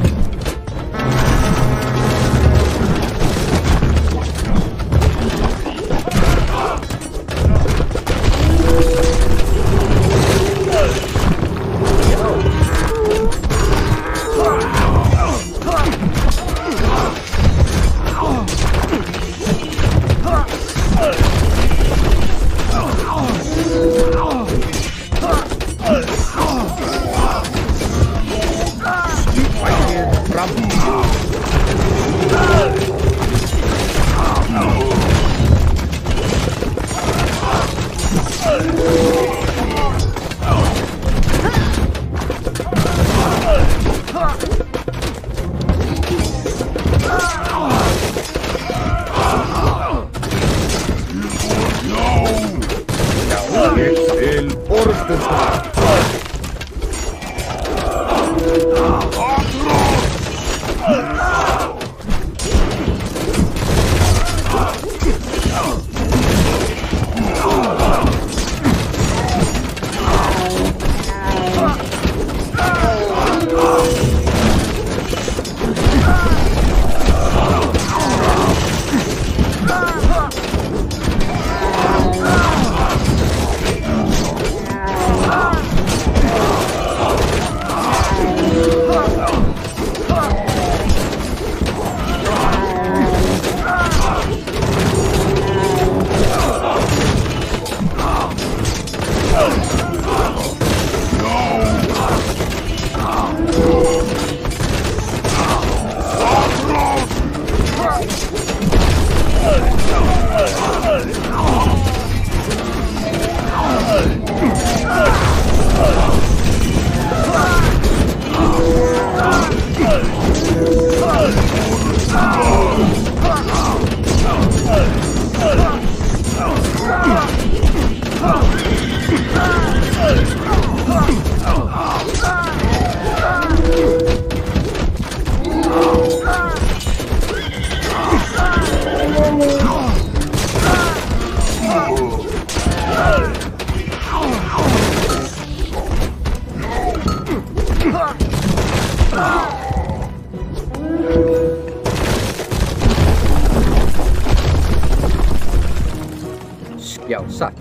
Já, satt.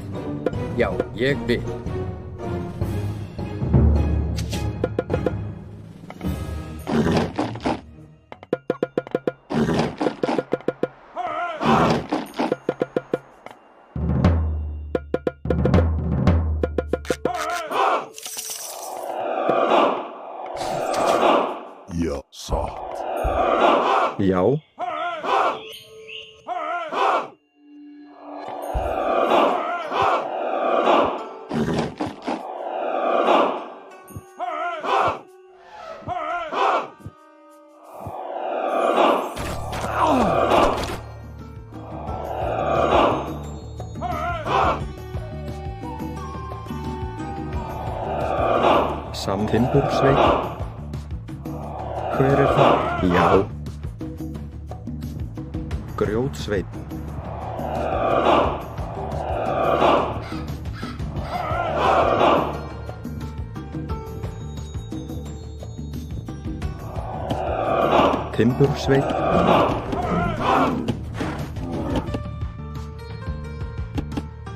Já, ég vil. Já, satt. Já. Timbursveit. Hver er það? Já. Grjótsveit. Timbursveit.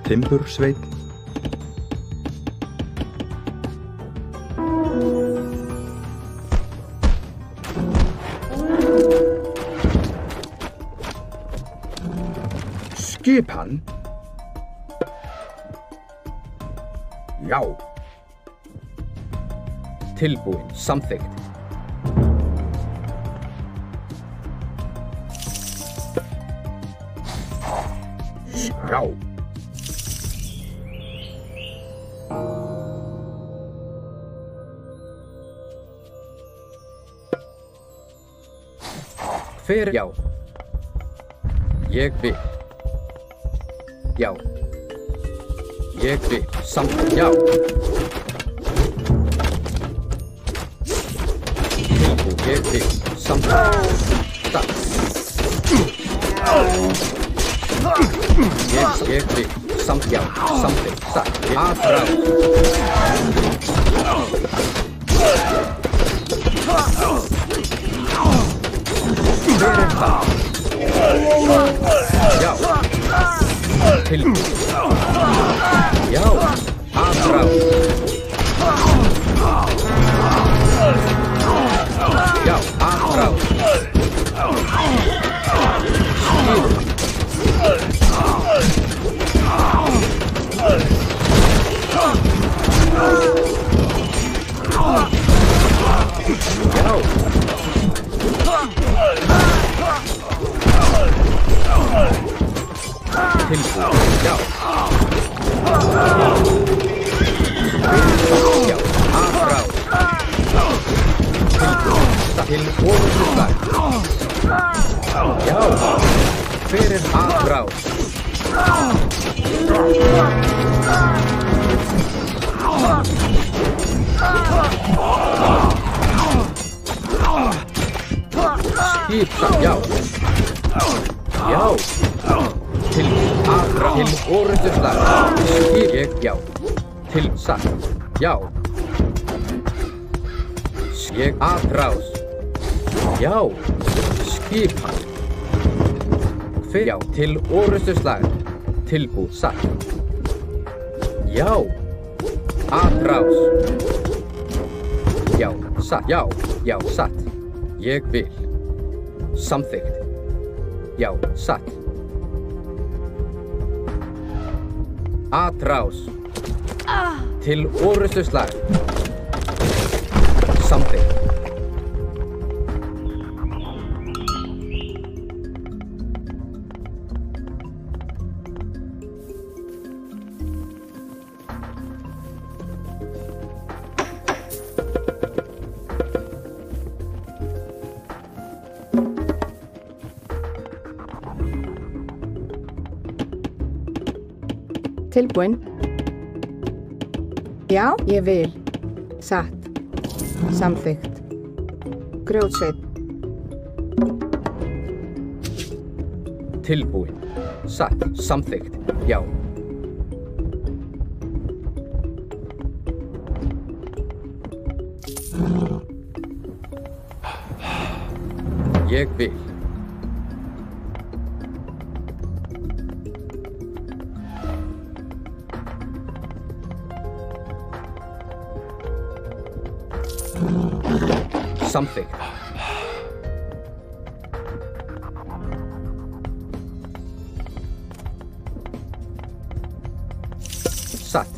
Timbursveit. Skipan? Já. Tilbúin, samþykkt. Já. Hver? Já. Ég vil. Já. Ég vil. Samþykkt. Já. Tilbúin. Ég vil. Samþykkt. Takk. Ég vil. Samþykkt. Já. Samþykkt. Takk. Aðráð. Hver er það? Já. Tilbúin. Já. Aðráð. Já. Aðráð. Til orustuslag. Já. Hver er aðráð? Skipta, já. Já. Til aðráð. Til orustuslag. Skip, já. Til satt. Já. Ég aðráð. Já. Skipan. Hver? Já. Til orustuslag. Tilbúð satt. Já. Aðráð. Já. Satt. Já. Já. Satt. Ég vil. Samþykkt. Já. Satt. Aðráð. Til orustuslag. Samþykkt. Tilbúin. Já, ég vil. Satt. Samþykkt. Grjótsveit. Tilbúin. Satt. Samþykkt. Já. Ég vil. Samþykkt. Satt.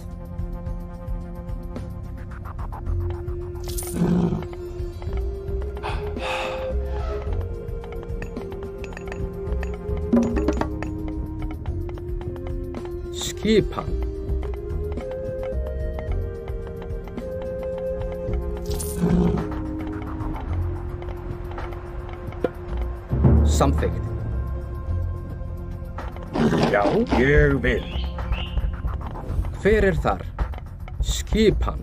Skipan. Samþykkt. Já, ég vil. Hver er þar? Skipan.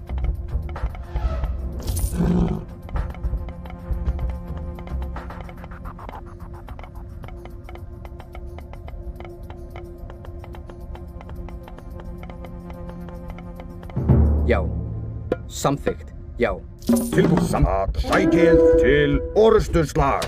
Já. Samþykkt. Já. Tilbúin. Samt. Sækið til orrustuslag.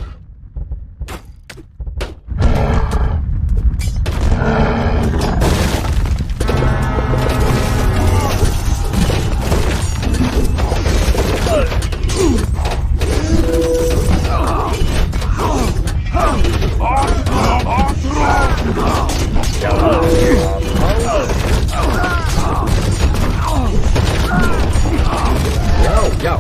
Já.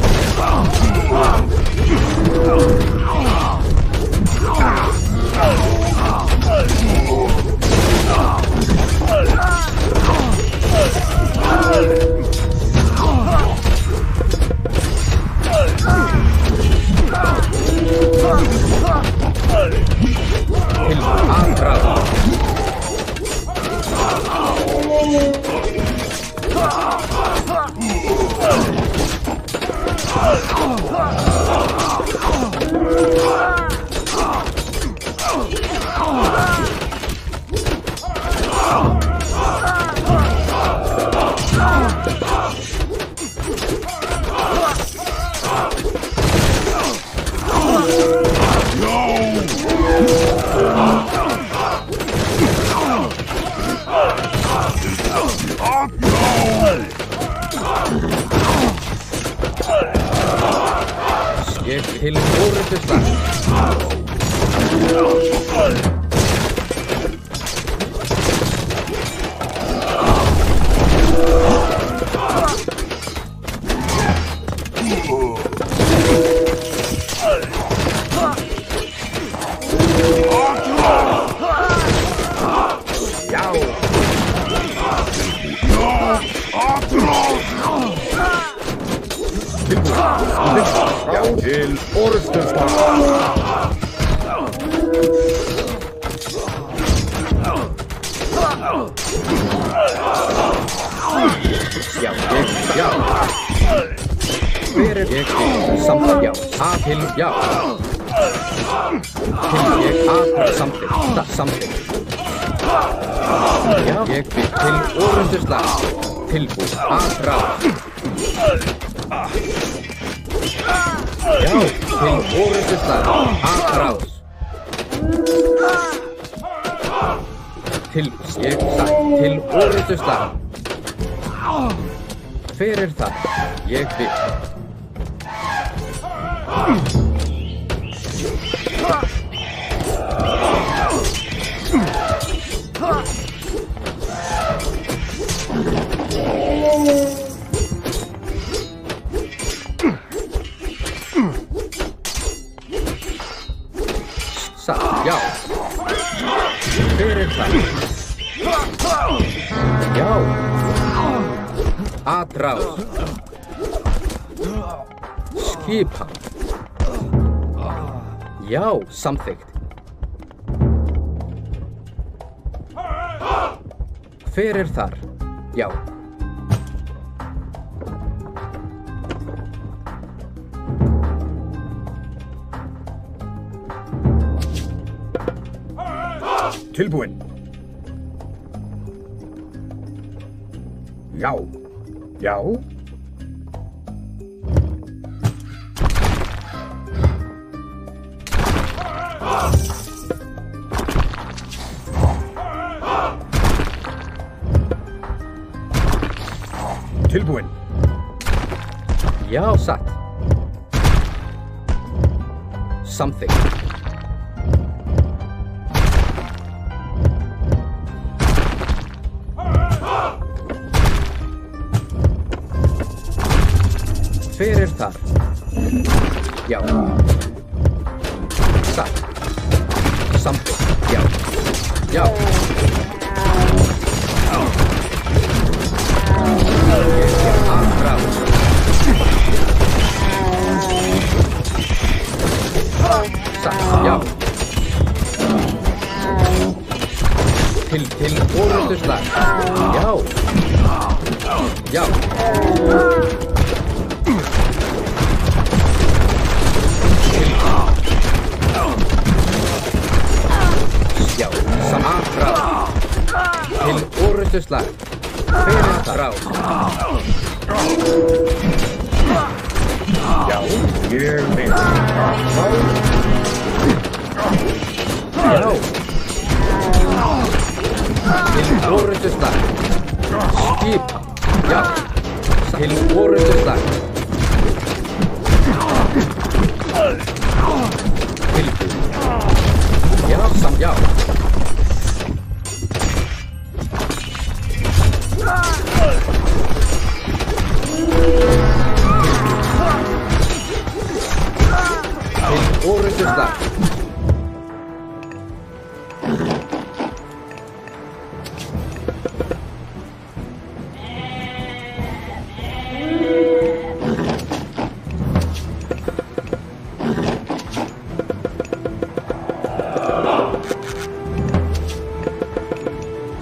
Ég til orrustuslag. Já, til orrustuslag. Já. Hver er ég til samþykkt? Já. A til já. Til ég A samþykkt. Samþykkt. Já. Ég til orrustuslag. Tilbúin. A ráð. Já, til orrustuslag. A ráð. Til ég sagt. Til orrustuslag. Hver er það? Ég vil. Satt, já. Hver er það? Já. Atráð. Skipan. Já, samþykkt. Hver er þar? Já. Tilbúin. Já. Já. Tilbúin. Já, satt. Samþykkt. Hver er þar? Já. Satt. Samþykkt. Já. Já. Já. Til orrustuslag. Já. Já. orrustuslag. Hver er þar? Rás. Já, ég vil. Já. Til orrustuslag. Skipa. Já. Til orrustuslag. Tilbúið. Já, já. Til orrustuslag.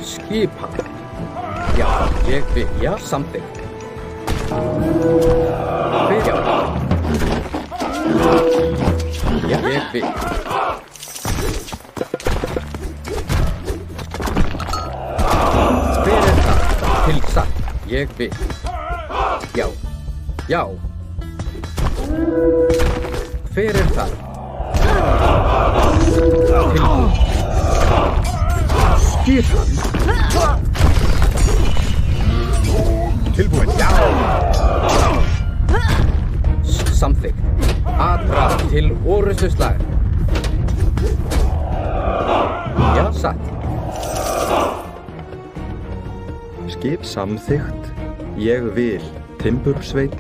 Skipa. Já, ég vil. Já, samþykkt. Já. Já, ég vil. Hver er það? Til satt. Ég vil. Já. Já. Hver er það? Tilbúið. Skipan. Tilbúin. Já. Samþykkt. Aðra til orrustuslag. Já, satt. Skip samþykkt. Ég vil. Timbursveit.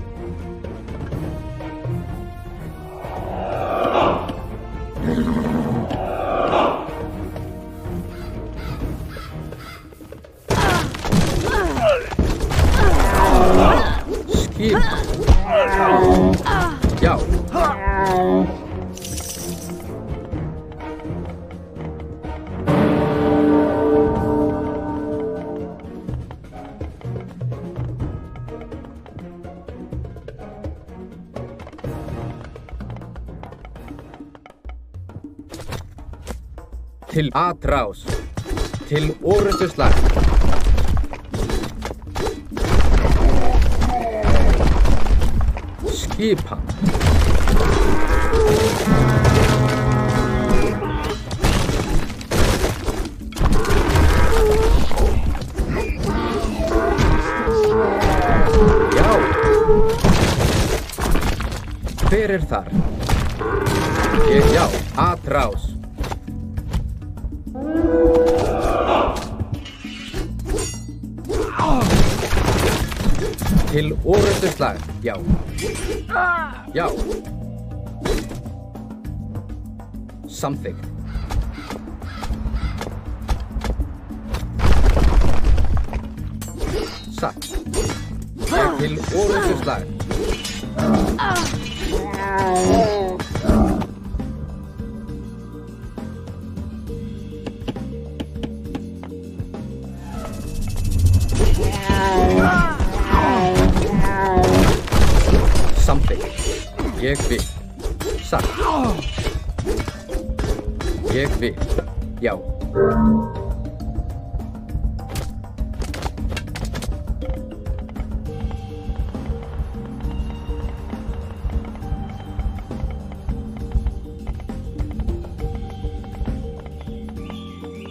Skip. Já. Til atrás. Til orrustuslag. Skipa. Já. Hver er þar? Ég, já, atrás. Til orrustuslag. Já. Já. Samþykkt. Satt. Ég til orrustuslag. Samþykkt. Ég vil. Satt. Ég vil. Já.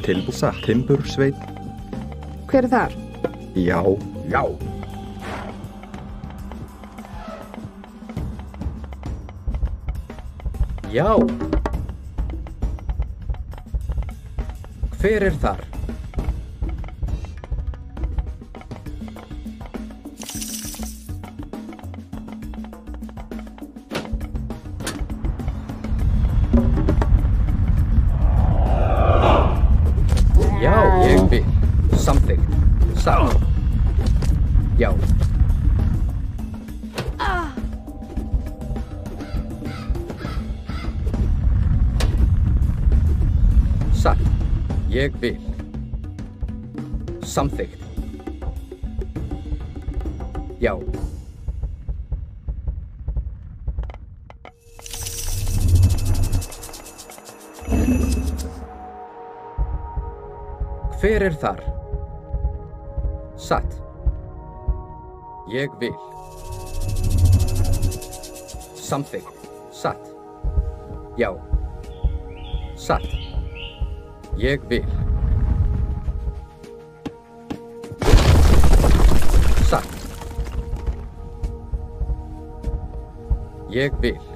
Tilbúið. Timbursveit. Hver er þar? Já. Já. Já. Hver er þar? Já, ég vil. Samþykkt. Satt. Já. Satt. Ég vil. Samþykkt. Já. Hver er þar? Satt. Ég vil. Samþykkt. Satt. Já. Satt. Ég vil. Satt. Ég vil.